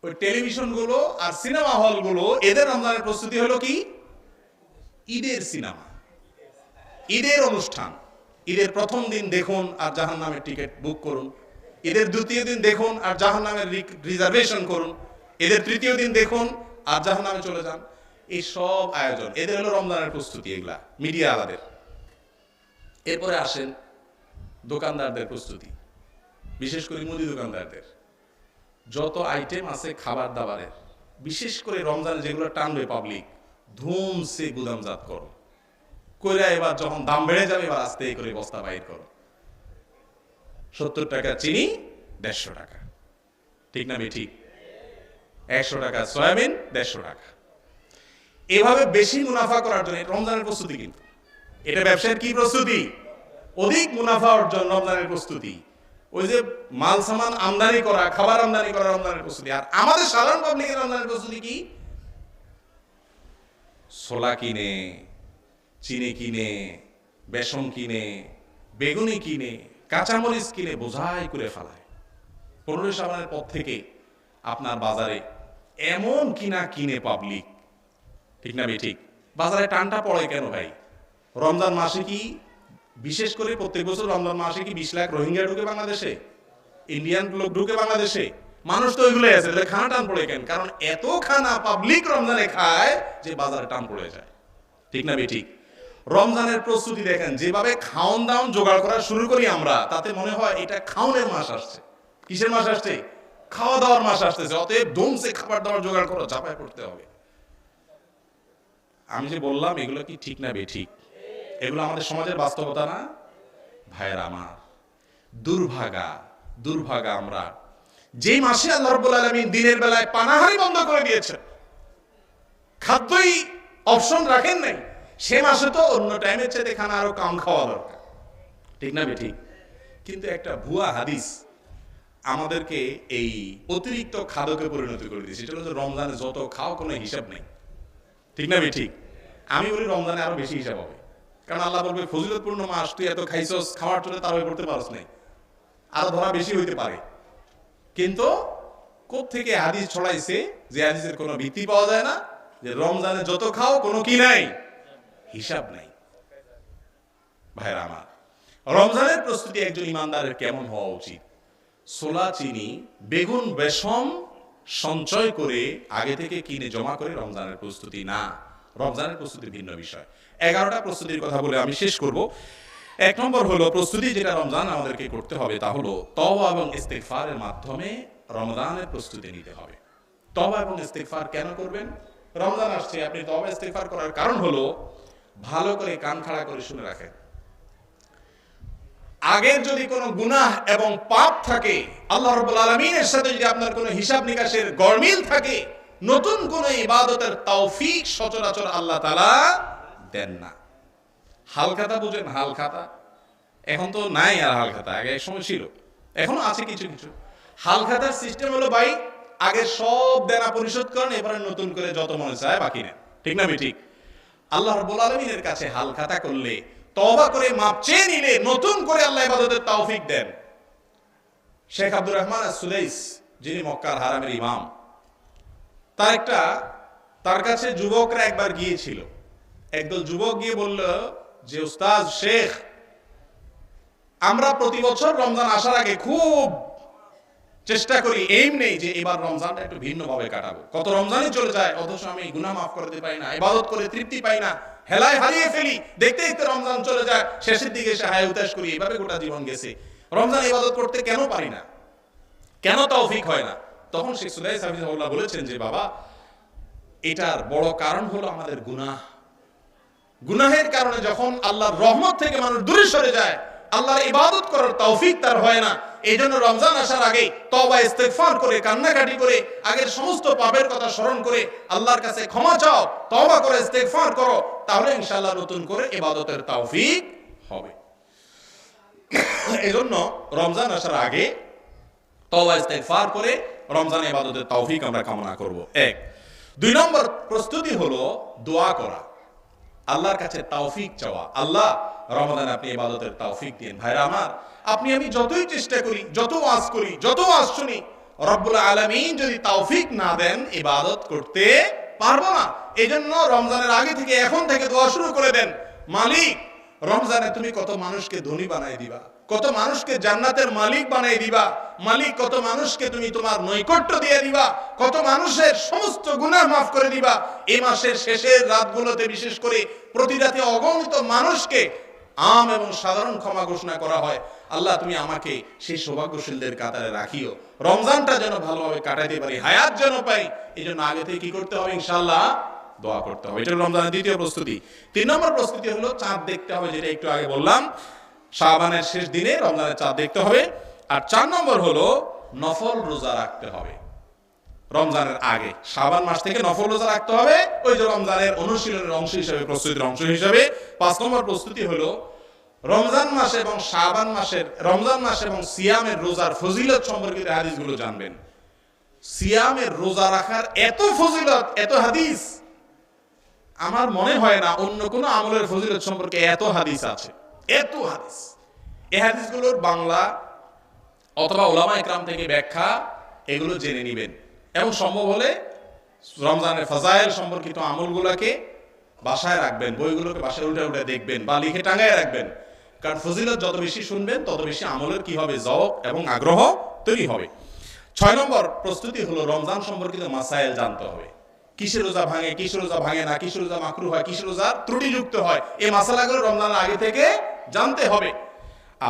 ওই টেলিভিশন গুলো আর সিনেমা হল গুলো এদের রমজানের প্রস্তুতি হলো কি ঈদের সিনেমা, ঈদের অনুষ্ঠান। ঈদের প্রথম দিন দেখুন আর জাহান্নামের টিকিট বুক করুন, ঈদের দ্বিতীয় দিন দেখুন আর জাহান্নামের রিজার্ভেশন করুন, ঈদের তৃতীয় দিন দেখুন আর জাহান্নামে চলে যান। এই সব আয়োজন এদের হলো রমজানের প্রস্তুতি, এগুলা মিডিয়া আলাদের। এরপরে আসেন দোকানদারদের প্রস্তুতি, বিশেষ করে মুদি দোকানদারদের। যত আইটেম আছে খাবার দাবারের, বিশেষ করে রমজানে যেগুলো টানবে পাবলিক, ধুমসে গুদামজাত করো, কইরা এবার যখন দাম বেড়ে যাবে এবার আস্তে করে বস্তা বাইর করো। 70 টাকা চিনি 150 টাকা, ঠিক না ঠিক? 100 টাকা সয়াবিন 150 টাকা। এভাবে বেশি মুনাফা করার জন্য রমজানের প্রস্তুতি, কিন্তু এটা ব্যবসার কি প্রস্তুতি? অধিক মুনাফা অর্জন রমজানের প্রস্তুতি। ওই যে মাল সামান আমদানি করা, খাবার আমদানি করা রমজানের প্রস্তুতি। আর আমাদের সাধারণ পাবলিকের রমজানের প্রস্তুতি কি? ছোলা কিনে, চিনি কিনে, বেসন কিনে, বেগুনি কিনে, কাঁচামরিচ কিনে বোঝাই করে ফেলায়। 15 শাবানের পর থেকে আপনার বাজারে এমন কিনা কিনে পাবলিক, ঠিক না ঠিক? বাজারে টানটা পড়ে কেন ভাই? রমজান মাসে কি, বিশেষ করে প্রত্যেক বছর রমজান মাসে কি 20 লাখ রোহিঙ্গা ঢুকে বাংলাদেশে, ইন্ডিয়ান লোক ঢুকে বাংলাদেশে? মানুষ তো ওইগুলো আছে, তাহলে খানা টান পড়ে কেন? কারণ এত খানা পাবলিক রমজানে খায় যে বাজারে টান পড়ে যায়, ঠিক না ঠিক? রমজানের প্রস্তুতি দেখেন, যেভাবে খাওন দাওন জোগাড় করা শুরু করি আমরা, তাতে মনে হয় এটা খাওনের মাস আসছে। কিসের মাস আসছে? খাওয়া দাওয়ার মাস আসতেছে। অতএব ধুমসে খাবার দাবার জোগাড় করো, ঝাঁপায় পড়তে হবে। আমি যে বললাম এগুলো কি ঠিক না ঠিক? এগুলো আমাদের সমাজের বাস্তবতা না ভাইয়ের আমার? দুর্ভাগা আমরা, যে মাসে আল্লাহ রাব্বুল আলামিন দিনের বেলায় পানাহারি বন্ধ করে দিয়েছেন, খাদ্যই অপশন রাখেন নাই, সে মাসে তো অন্য টাইমের চাইতে খানা আরো কম খাওয়া দরকার, ঠিক না ঠিক? কিন্তু একটা ভুয়া হাদিস আমাদেরকে এই অতিরিক্ত খাদ্যকে পরিণত করে দিয়েছে। সেটা হচ্ছে রমজানে যত খাও কোনো হিসাব নেই, ঠিক না ঠিক? আমি বলি রমজানে আরো বেশি হিসাব হবে, কারণ আল্লাহ বলবে ফজিলতপূর্ণ মাস, তুই এত খাইছস, খাওয়ার জন্য তারাই করতে পারস নাই, আরো ধরা বেশি হইতে পারে। কিন্তু কোত্থেকে হাদিস ছড়াইছে যে হাদিসের কোনো ভিত্তি পাওয়া যায় না, যে রমজানে যত খাও কোনো কি নাই, হিসাব নাই। ভাইরা আমার, রমজানের প্রস্তুতি একজন ইমানদারের কেমন হওয়া উচিত? ছোলা চিনি বেগুন বেসম সঞ্চয় করে আগে থেকে কিনে জমা করে রমজানের প্রস্তুতি না। রমজানের প্রস্তুতি ভিন্ন বিষয়। 11টা প্রস্তুতির কথা বলে আমি শেষ করব। 1 নম্বর হলো প্রস্তুতি যেটা রমজান আমাদেরকে করতে হবে, তা হলো তওবা এবং ইস্তিগফারের মাধ্যমে রমজানের প্রস্তুতি নিতে হবে। তওবা এবং ইস্তিগফার কেন করবেন? রমজান আসছে, আপনি তওবা ইস্তিগফার করার কারণ হলো, ভালো করে কান খাড়া করে শুনে রাখেন, আগের যদি কোনো গুনাহ এবং পাপ থাকে, আল্লাহ রাব্বুল আলামিনের সাথে যদি আপনার কোনো হিসাব নিকাশের গরমিল থাকে, নতুন কোন ইবাদতের তৌফিক সচরাচর আল্লাহ তাআলা দেন না। হালখাতা বুঝেন? হালখাতা এখন তো নাই আর হালখাতা, আগে এক সময় ছিল, এখনো আছে কিছু কিছু। হালখাতার সিস্টেম হলো ভাই, আগে সব দেনা পরিশোধ করেন, এবারে নতুন করে যত মনে চায় বাকি নেন, ঠিক না ঠিক? আল্লাহ রাব্বুল আলামিনের কাছে হালখাতা করলে, তওবা করে মাপ চেয়ে নিলে, নতুন করে আল্লাহ ইবাদতের তৌফিক দেন। শেখ আব্দুর রহমান আস-সুলাইস, যিনি মক্কার হারামের ইমাম, তার কাছে যুবকরা একবার গিয়েছিল। একদল যুবক গিয়ে বলল যে, উস্তাদ শেখ, আমরা প্রতি বছর রমজান আসার আগে খুব চেষ্টা করি, এইম নেই যে এবার রমজানটা একটু ভিন্ন ভাবে কাটাবো। কত রমজানই চলে যায়, অথচ আমি গুনাহ মাফ করতে পারি না, ইবাদত করে তৃপ্তি পাই না, হেলায় হারিয়ে ফেলি। দেখতে দেখতে রমজান চলে যায়, শেষের দিকে এসে হায় উতাস করি, এভাবে গোটা জীবন গেছে। রমজান ইবাদত করতে কেন পারি না, কেন তৌফিক হয় না? তখন শেখ সুলাইস হাফিজাহুল্লাহ বলেছেন যে, বাবা, এটার বড় কারণ হলো আমাদের গুনাহ। গুনাহের কারণে যখন আল্লাহর রহমত থেকে মানুষ দূরে সরে যায়, আল্লাহর ইবাদত করার তৌফিক তার হয় না। এই জন্য রমজান আসার আগে তওবা ইস্তিগফার করে, কান্নাকাটি করে, আগের সমস্ত পাপের কথা স্মরণ করে আল্লাহর কাছে ক্ষমা চাও, তওবা করে ইস্তিগফার করো, তাহলে ইনশাআল্লাহ নতুন করে ইবাদতের তৌফিক হবে। এই জন্য রমজান আসার আগে তওবা ইস্তিগফার করে রমজানে ইবাদতের তৌফিক আমরা কামনা করব। 1। 2 নম্বর প্রস্তুতি হলো দোয়া করা, আল্লাহর কাছে তৌফিক চাওয়া। আল্লাহ, রমাদানে আপনি ইবাদতের তৌফিক দিন। ভাইরা আমার, আপনি আমি যতই চেষ্টা করি, যত ওয়াজ করি, যত ওয়াজ শুনি, রব্বুল আলামিন যদি তৌফিক না দেন ইবাদত করতে পারবো না। এজন্য রমজানের আগে থেকে এখন থেকে দোয়া শুরু করে দেন, মালিক রমজানে তুমি কত মানুষকে ধনী বানাই দিবা, কত মানুষকে জান্নাতের মালিক বানাই দিবা, মালিক কত মানুষকে তুমি তোমার নৈকট্য দিয়ে দিবা, কত মানুষের সমস্ত গুনাহ মাফ করে দিবা। এই মাসের শেষের রাতগুলোতে বিশেষ করে প্রতি রাতে অগণিত মানুষকে আম এবং সাধারণ ক্ষমা ঘোষণা করা হয়। আল্লাহ তুমি আমাকে সেই সৌভাগ্যশীলদের কাতারে রাখিও, রমজানটা যেন ভালোভাবে কাটাইতে পারি, হায়াত যেন পাই। এই জন্য আগে থেকে কি করতে হবে? ইনশাআল্লাহ দোয়া করতে হবে। এটা রমজানের দ্বিতীয় প্রস্তুতি। 3 নম্বর প্রস্তুতি হলো চাঁদ দেখতে হবে, যেটা একটু আগে বললাম, শাবানের শেষ দিনে রমজানের চাঁদ দেখতে হবে। আর 4 নম্বর হলো নফল রোজা রাখতে হবে রমজানের আগে। শাবান মাস থেকে নফল রোজা রাখতে হবে, ওই যে রমজানের অনুশীলনের অংশ হিসেবে, প্রস্তুতির অংশ হিসেবে। 5 নম্বর প্রস্তুতি হলো রমজান মাস এবং শাবান মাসের, রমজান মাস এবং সিয়ামের রোজার ফজিলত সম্পর্কিত হাদিসগুলো জানবেন। সিয়ামের রোজা রাখার এত ফজিলত, এত হাদিস, আমার মনে হয় না অন্য কোন আমলের ফজিলত সম্পর্কে এত হাদিস আছে, এত হাদিস। এই হাদিসগুলোর বাংলা অথবা উলামা ইকরাম থেকে ব্যাখ্যা এগুলো জেনে নেবেন, এবং সম্ভব হলে রমজানের ফাজাইল সম্পর্কিত আমলগুলোকে বাসায় রাখবেন, বইগুলোকে বাসায় উল্টে উল্টে দেখবেন বা লিখে টাঙায় রাখবেন। কারণ ফজিলত যত বেশি শুনবেন তত বেশি আমলের কি হবে? যৌক এবং আগ্রহ তৈরি হবে। 6 নম্বর প্রস্তুতি হলো রমজান সম্পর্কিত মাসাইল জানতে হবে। কিসের রোজা ভাঙে, কিসের রোজা ভাঙে না, কিসের রোজা মাকরুহ হয়, কিসের রোজা ত্রুটিযুক্ত হয়, এই মাসালাগুলো রমজানের আগে থেকে জানতে হবে।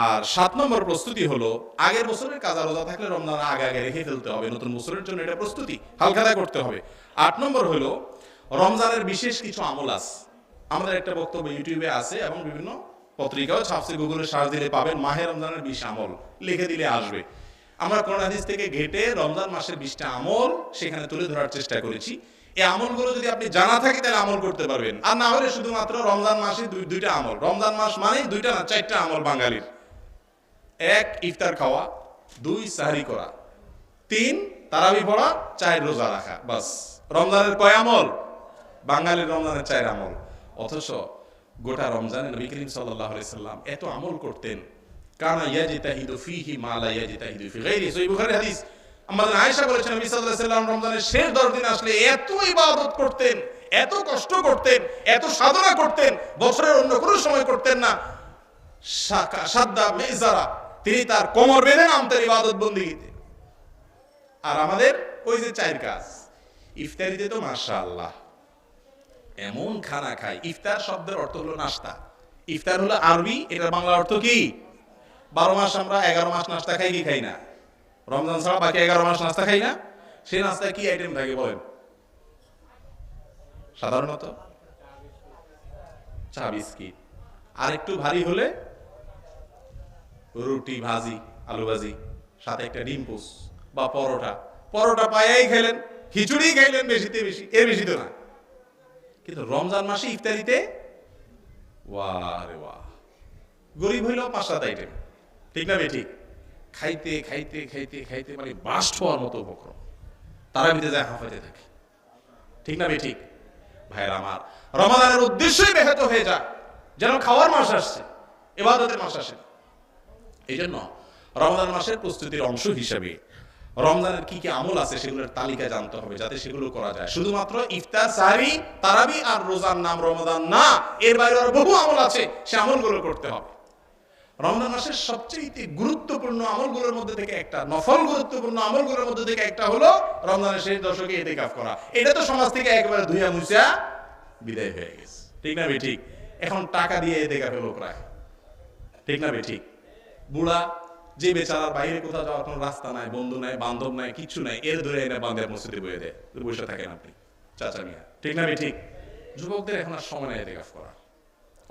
আর 7 নম্বর প্রস্তুতি হলো আগের বছরের কাজা রোজা থাকলে রমজান আগে আগে রেখে ফেলতে হবে, নতুন বছরের জন্য এটা প্রস্তুতি হালখাতা করতে হবে। 8 নম্বর হলো রমজানের বিশেষ কিছু আমল আছে। আমাদের একটা বক্তব্য ইউটিউবে আছে এবং বিভিন্ন পত্রিকাও ছাপছে, গুগলে সার্চ দিলে পাবেন, মাহে রমজানের 20 আমল লিখে দিলে আসবে। আমরা কোরআন হাদিস থেকে ঘেটে রমজান মাসের 20টা আমল সেখানে তুলে ধরার চেষ্টা করেছি। এই আমলগুলো যদি আপনি জানা থাকে তাহলে আমল করতে পারবেন, আর না হলে শুধুমাত্র রমজান মাসে দুইটা আমল। রমজান মাস মানে 2টা না 4টা আমল বাঙালির। 1 ইফতার খাওয়া, 2 সাহরি করা, 3 তারাবি পড়া, 4 রোজা রাখা। বাস রমজানের কয় আমল? বাঙালির রমজানের 4 আমল। অথচ গোটা রমজানে নবী করিম সাল্লাল্লাহু আলাইহি সাল্লাম এত আমল করতেন। কানা ইয়াজতাহিদু ফীহি মা লা ইয়াজতাহিদু ফি গায়রিহি। সহিহ বুখারী হাদিস। আমাদের আয়েশা বলেছেন নবী সাল্লাল্লাহু আলাইহি সাল্লাম রমজানের শেষ 10 দিন আসলে এত ইবাদত করতেন, এত কষ্ট করতেন, এত সাধনা করতেন, বছরের অন্য কোনো সময় করতেন না। সাদ্দা মিজারা, তিনি তার কোমর বেঁধে নামতেন ইবাদত বন্দেগীতে। আর আমাদের ওই যে 4 কাজ, ইফতারিতে তো মাশাআল্লাহ এমন খানা খাই। ইফতার শব্দের অর্থ হলো নাস্তা। ইফতার হলো আরবি, এটার বাংলা অর্থ কি? 12 মাস আমরা 11 মাস নাস্তা খাই কি খাই না? রমজান ছাড়া বাকি 11 মাস নাস্তা খাই না? সেই নাস্তায় কি আইটেম থাকে বলেন? সাধারণত চা বিস্কিট, আর একটু ভারী হলে রুটি ভাজি, আলু ভাজি, সাথে একটা ডিম পোস বা পরোটা। পরোটা পায়াই খেলেন, খিচুড়ি খাইলেন বেশিতে বেশি, এর বেশি তো না। কিন্তু রমজান মাসে ইফতারিতে ওয়াহ রে ওয়াহ, গরিব হইলেও 5-7 আইটেম, ঠিক না ঠিক? খাইতে খাইতে খাইতে খাইতে মানে বাস্ট হওয়ার মতো উপক্রম, তারা ভিতরে যায় হাঁফাইতে থাকে, ঠিক না ঠিক? ভাইয়ের আমার, রমাদানের উদ্দেশ্যই ব্যাহত হয়ে যায়, যেন খাওয়ার মাস আসছে, ইবাদতের মাস আসে। এই জন্য রমজান মাসের প্রস্তুতির অংশ হিসেবে রমজানের কি কি আমল আছে সেগুলোর তালিকা জানতে হবে, যাতে সেগুলো করা যায়। শুধুমাত্র ইফতার, সাহরি, তারাবি আর রোজার নাম রমাদান না, এর বাইরে আরো বহু আমল আছে, সে আমলগুলো করতে হবে। রমজান মাসের সবচেয়ে গুরুত্বপূর্ণ আমলগুলোর মধ্যে থেকে একটা, নফল গুরুত্বপূর্ণ আমলগুলোর মধ্যে থেকে একটা হলো রমজানের শেষ দশকে ইতিকাফ করা। এটা তো সমাজ থেকে একেবারে ধুইয়া মুছা বিদায় হয়ে গেছে, ঠিক না ঠিক? এখন টাকা দিয়ে ইতিকাফে লোক রাখে, ঠিক না ঠিক? বুড়া যে বেচারার বাইরে কোথাও যাওয়ার কোনো রাস্তা নাই, বন্ধু নাই, বান্ধব নাই, কিছু নাই, এর ধরে এনে বান্ধে মসজিদে বয়ে দেয়, বসে থাকেন আপনি চাচা মিয়া, ঠিক না ঠিক? যুবকদের এখন আর সময় নাই ইতিকাফ করা।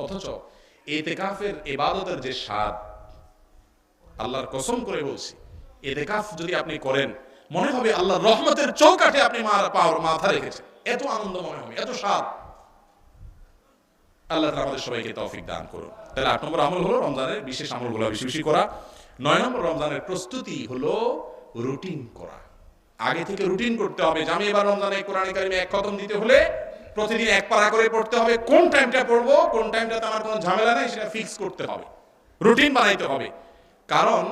অথচ ইতিকাফের ইবাদতের যে স্বাদ, আল্লাহর কসম করে বলছি, ইতিকাফ যদি আপনি করেন মনে হবে আল্লাহর রহমতের চৌকাঠে আপনি মাথা রেখেছেন, এত আনন্দ মনে হবে, এত স্বাদ। আল্লাহ তাআলা আমাদের সবাইকে তৌফিক দান করুন। তাহলে 8 নম্বর আমল হলো রমজানের বিশেষ আমলগুলো বেশি বেশি করা। 9 নম্বর রমজানের প্রস্তুতি হলো রুটিন করা। আগে থেকে রুটিন করতে হবে যে আমি এবার রমজানে কোরআন কারিমে 1 খতম দিতে হলে প্রতিদিন 1 পারা করে পড়তে হবে। কোন টাইমটা পড়বো, কোন টাইমটাতে আমার কোনো ঝামেলা নাই, সেটা ফিক্স করতে হবে, রুটিন বানাইতে হবে। কারণ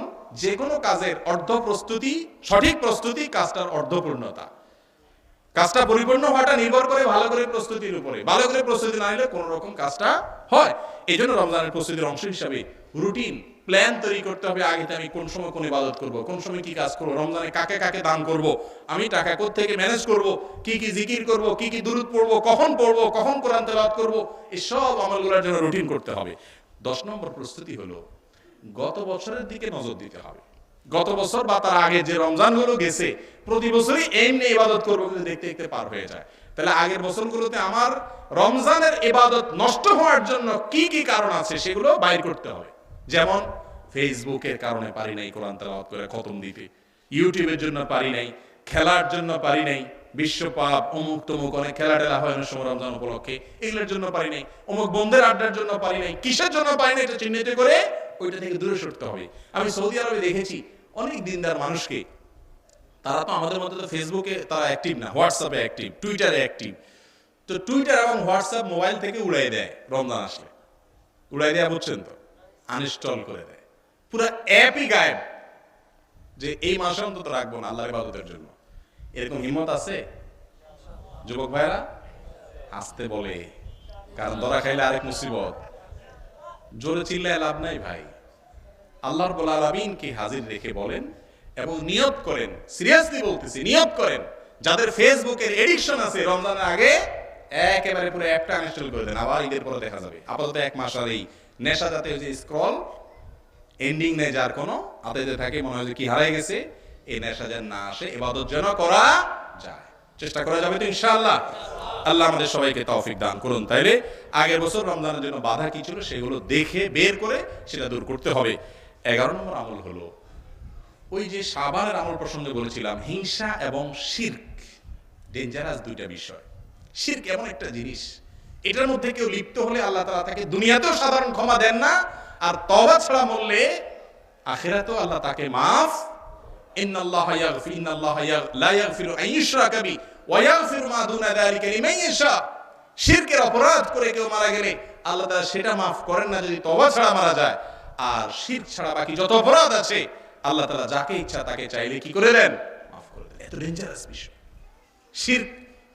যে কোনো কাজের অর্ধ প্রস্তুতি, সঠিক প্রস্তুতি কাজটার অর্ধপূর্ণতা। কাজটা পরিপূর্ণ হওয়াটা নির্ভর করে ভালো করে প্রস্তুতির উপরে। ভালো করে প্রস্তুতি না নিলে কোনো রকম কাজটা হয়। এই জন্য রমজানের প্রস্তুতির অংশ হিসাবে রুটিন প্ল্যান তৈরি করতে হবে। আগে আমি কোন সময় কোন ইবাদত করব, কোন সময় কি কাজ করব, রমজানে কাকে কাকে দান করব, আমি টাকা কোত্থেকে ম্যানেজ করব, কি কি জিকির করব, কি কি দুরূদ পড়ব, কখন কোরআন তেলাওয়াত করব, এই সব আমলগুলোর জন্য রুটিন করতে হবে। 10 নম্বর প্রস্তুতি হলো গত বছরের দিকে নজর দিতে হবে। গত বছর বা তার আগে যে রমজানগুলো গেছে, প্রতি বছরই এমনি ইবাদত করবো কিন্তু দেখতে দেখতে পার হয়ে যায়। তাহলে আগের বছরগুলোতে আমার রমজানের ইবাদত নষ্ট হওয়ার জন্য কি কি কারণ আছে সেগুলো বাইর করতে হবে। যেমন ফেসবুকের কারণে পারি নাই কোরআন তেলাওয়াত করে খতম দিতে, ইউটিউবের জন্য পারি নাই, খেলার জন্য পারি নাই, বিশ্বপাপ অমুক তমুক অনেক খেলা টেলা হয় অনেক সময় রমজান উপলক্ষে, এগুলোর জন্য পারি নাই, অমুক বন্ধের আড্ডার জন্য পারি নাই, কিসের জন্য পারি নাই এটা চিহ্নিত করে ওইটা থেকে দূরে সরতে হবে। আমি সৌদি আরবে দেখেছি অনেক দিনদার মানুষকে, তারা তো আমাদের মধ্যে তো ফেসবুকে তারা অ্যাক্টিভ না, হোয়াটসঅ্যাপে অ্যাক্টিভ, টুইটারে অ্যাক্টিভ। তো টুইটার এবং হোয়াটসঅ্যাপ মোবাইল থেকে উড়াই দেয়, রমজান আসলে উড়াই দেয়া বুঝছেন তো, আনইনস্টল করে দেয়, পুরো অ্যাপই গায়েব, যে এই মাসে অন্তত রাখবো না আল্লাহর ইবাদতের জন্য। এরকম হিম্মত আছে যুবক ভাইরা? আসতে বলে, কারণ ধরা খাইলে আরেক মুসিবত। জোরে চিল্লায় লাভ নাই ভাই। আল্লাহ রাব্বুল আলামিনকে হাজির রেখে বলেন এবং নিয়ত করেন, সিরিয়াসলি বলতেছি, নিয়ত করেন যাদের ফেসবুকের এডিকশন আছে রমজানের আগে একেবারে পুরো অ্যাপটা আনইনস্টল করে দেন, আবার ঈদের পরে দেখা যাবে। আপাতত 1 মাস আর এই নেশা জাতীয় যে স্ক্রল এন্ডিং নেই, যার কোনো আতেতে থাকে, মনে হয় যে কি হারাই গেছে, এই নেশা যেন না আসে, ইবাদত যেন করা যায়। চেষ্টা করা যাবে তো ইনশাআল্লাহ? আল্লাহ আমাদের সবাইকে তৌফিক দান করুন। তাইলে আগের বছর রমজানের জন্য বাধা কি ছিল সেগুলো দেখে বের করে সেটা দূর করতে হবে। 11 নম্বর আমল হলো ওই যে শাবানের আমল প্রসঙ্গে বলেছিলাম, হিংসা এবং শিরক, ডেঞ্জারাস দুইটা বিষয়। শিরক এমন একটা জিনিস, এটার মধ্যে কেউ লিপ্ত হলে আল্লাহ তাআলা তাকে দুনিয়াতেও সাধারণ ক্ষমা দেন না, আর তওবা ছাড়া মরলে আখিরাতেও আল্লাহ তাকে মাফ। ইন্নাল্লাহা লা ইয়াগফিরু আন ইউশরাকা বিহি ওয়া ইয়াগফিরু মা দুনা যালিকা লিমান ইয়াশা। শিরকের অপরাধ করে কেউ মারা গেলে আল্লাহ তাআলা সেটা মাফ করেন না যদি তওবা ছাড়া মারা যায়। আর শিরক ছাড়া বাকি যত অপরাধ আছে আল্লাহ তাআলা যাকে ইচ্ছা তাকে চাইলে কি করে দেন? মাফ করে দেন। এত ডেঞ্জারাস বিষয় শিরক।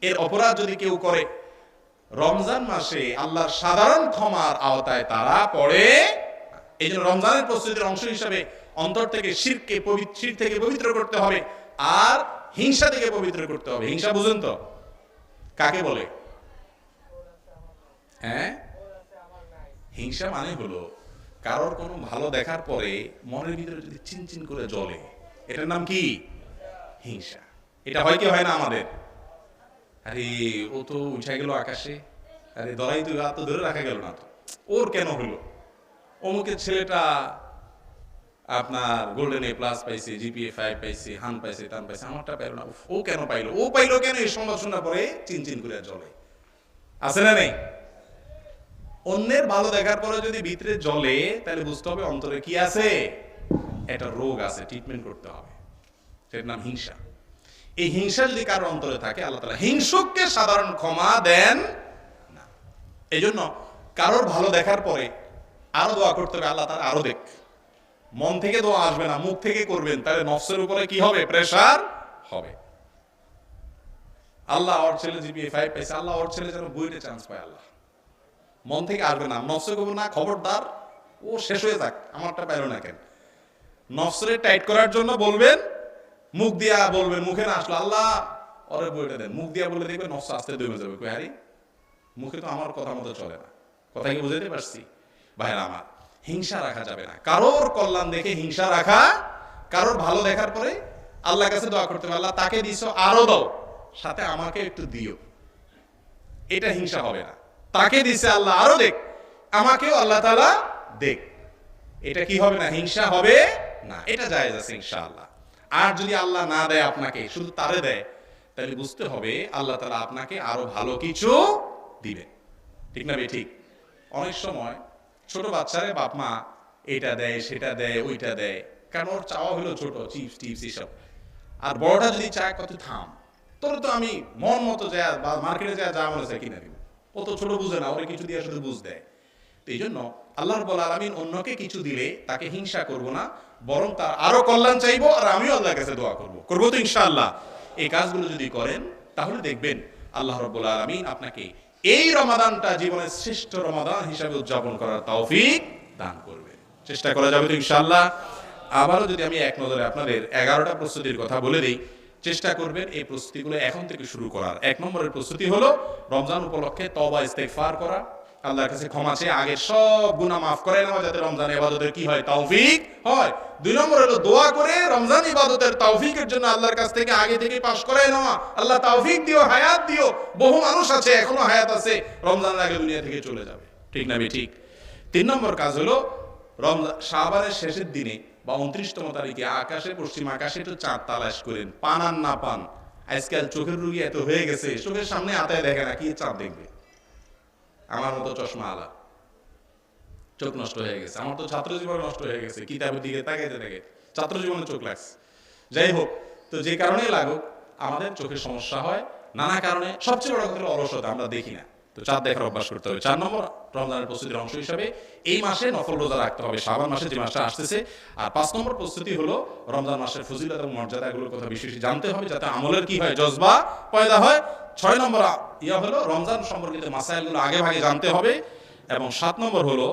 এর অপরাধ যদি কেউ করে রমজান মাসে আল্লাহর সাধারণ ক্ষমার আওতায় তারা পড়ে। এই জন্য রমজানের প্রস্তুতির অংশ হিসাবে অন্তর থেকে শিরক থেকে পবিত্র করতে হবে, আর হিংসা থেকে পবিত্র করতে হবে। হিংসা বুঝেন তো কাকে বলে? হ্যাঁ, হিংসা মানে হলো কারোর কোনো ভালো দেখার পরে মনের ভিতরে যদি চিনচিন করে জ্বলে, এটার নাম কি? হিংসা। এটা হয় কি হয় না আমাদের? আরে ও তো উঠে গেল আকাশে, আরে ধরাই তো তো ধরে রাখা গেল না, তো ওর কেন হলো? অমুকের ছেলেটা আপনার গোল্ডেন এ প্লাস পাইছে, জিপিএ 5 পাইছে, হান পাইছে, তান পাইছে, আমারটা পাইলো না, ও কেন পাইলো, ও পাইলো কেন? এই সংবাদ শোনার পরে চিনচিন করে জ্বলে, আছে না নেই? অন্যের ভালো দেখার পরে যদি ভিতরে জ্বলে তাহলে বুঝতে হবে অন্তরে কি আছে, একটা রোগ আছে, ট্রিটমেন্ট করতে হবে, সেটার নাম হিংসা। এই হিংসা যদি কারো অন্তরে থাকে আল্লাহ তাআলা হিংসুককে সাধারণ ক্ষমা দেন না। এই জন্য কারোর ভালো দেখার পরে আরো দোয়া করতে হবে, আল্লাহ তাআলা আরো দেখ। মন থেকে দোয়া আসবে না, মুখ থেকে করবেন, তাহলে নফসের উপরে কি হবে? প্রেসার হবে। আল্লাহ ওর ছেলে জিপিএ 5 পাইছে, আল্লাহ ওর ছেলে যেন বুয়েটে চান্স পায়, আল্লাহ মন থেকে আসবে না। নফসে করবো না, খবরদার ও শেষ হয়ে যাক, আমারটা পাইলো না কেন। নফসরে টাইট করার জন্য বলবেন, মুখ দিয়া বলবেন, মুখে না আসলো আল্লাহ ওরে বইটা দেন, মুখ দিয়া বলে দেখবেন নফস আস্তে দমে যাবে। কই হারি, মুখে তো আমার কথা মতো চলে না। কথা কি বুঝাইতে পারছি ভাইরা আমার? হিংসা রাখা যাবে না, কারোর কল্যাণ দেখে হিংসা রাখা, কারোর ভালো দেখার পরে আল্লাহর কাছে দোয়া করতে হবে, আল্লাহ তাকে দিছো আরো দাও, সাথে আমাকে একটু দিও। এটা হিংসা হবে না। তাকে দিছে আল্লাহ আরো দেখ, আমাকেও আল্লাহ তাআলা দেখ, এটা কি হবে না? হিংসা হবে না। এটা জায়েজ আছে ইনশাআল্লাহ। আর যদি আল্লাহ না দেয় আপনাকে, শুধু তারে দেয়, তাহলে বুঝতে হবে আল্লাহ তাআলা আপনাকে আরো ভালো কিছু দিবেন। ঠিক না? ঠিক। অনেক সময় ছোট বাচ্চারে বাপ মা এটা দেয়, সেটা দেয়, ওইটা দেয়, কারণ ওর চাওয়া হলো ছোট, চিপস টিপস এসব। আর বড়টা যদি চায় কত থাম, তোর তো আমি মন মতো যায় বা মার্কেটে যায় যা মনে চায় কিনে দিব। ও তো ছোট বুঝে না, ওরে কিছু দিয়ে শুধু বুঝ দেয়। তো এই জন্য আল্লাহ রাব্বুল আলামিন অন্যকে কিছু দিলে তাকে হিংসা করব না, বরং তার আরো কল্যাণ চাইবো, আর আমিও আল্লাহর কাছে দোয়া করব তো ইনশাআল্লাহ। এই কাজগুলো যদি করেন তাহলে দেখবেন আল্লাহ রাব্বুল আলামিন আপনাকে এই রমাদানটা জীবনের শ্রেষ্ঠ রমাদান হিসাবে উদযাপন করার তৌফিক দান করবে। চেষ্টা করা যাবে তো ইনশাআল্লাহ। আবারও যদি আমি এক নজরে আপনাদের 11টা প্রস্তুতির কথা বলে দিই, চেষ্টা করবেন এই প্রস্তুতিগুলো এখন থেকে শুরু করার। 1 নম্বরের প্রস্তুতি হলো রমজান উপলক্ষে তওবা ইস্তেগফার করা, আল্লাহর কাছে ক্ষমা চেয়ে আগের সব গুনাহ মাফ করে নেওয়া, যাতে রমজান ইবাদতের কি হয়, তৌফিক হয়। 2 নম্বর হলো দোয়া করে রমজান ইবাদতের তৌফিকের জন্য আল্লাহর কাছ থেকে আগে থেকে পাশ করে নেওয়া, আল্লাহ তৌফিক দিও, হায়াত দিও। বহু মানুষ আছে এখনো হায়াত আছে, রমজানের আগে দুনিয়া থেকে চলে যাবে, ঠিক না ঠিক? 3 নম্বর কাজ হলো রমজান শাবানের শেষের দিনে বা 29তম তারিখে আকাশে, পশ্চিম আকাশে একটু চাঁদ তালাশ করেন, পান আর না পান। আজকাল চোখের রোগী এত হয়ে গেছে, চোখের সামনে আতায় দেখে না, কি চাঁদ দেখবে? আমার মতো চশমা আলা, চোখ নষ্ট হয়ে গেছে। আমার তো ছাত্র জীবন নষ্ট হয়ে গেছে, কিতাবের দিকে তাকাইতে থাকে ছাত্র জীবনে চোখ লাগছে। যাই হোক, তো যে কারণে লাগুক আমাদের চোখের সমস্যা হয় নানা কারণে, সবচেয়ে বড় কথা হলো অলসতা, আমরা দেখি না। তো চাঁদ দেখার অভ্যাস করতে হবে। 4 নম্বর রমজানের প্রস্তুতির অংশ হিসাবে এই মাসে নফল রোজা রাখতে হবে, শাবান মাসে যে মাসটা আসতেছে। আর 5 নম্বর প্রস্তুতি হলো রমজান মাসের ফজিলত এবং মর্যাদাগুলোর কথা বিশেষ জানতে হবে, যাতে আমলের কি হয়, জজবা পয়দা হয়। 6 নম্বর হলো রমজান সম্পর্কিত মাসাইলগুলো আগে ভাগে জানতে হবে। এবং 7 নম্বর হলো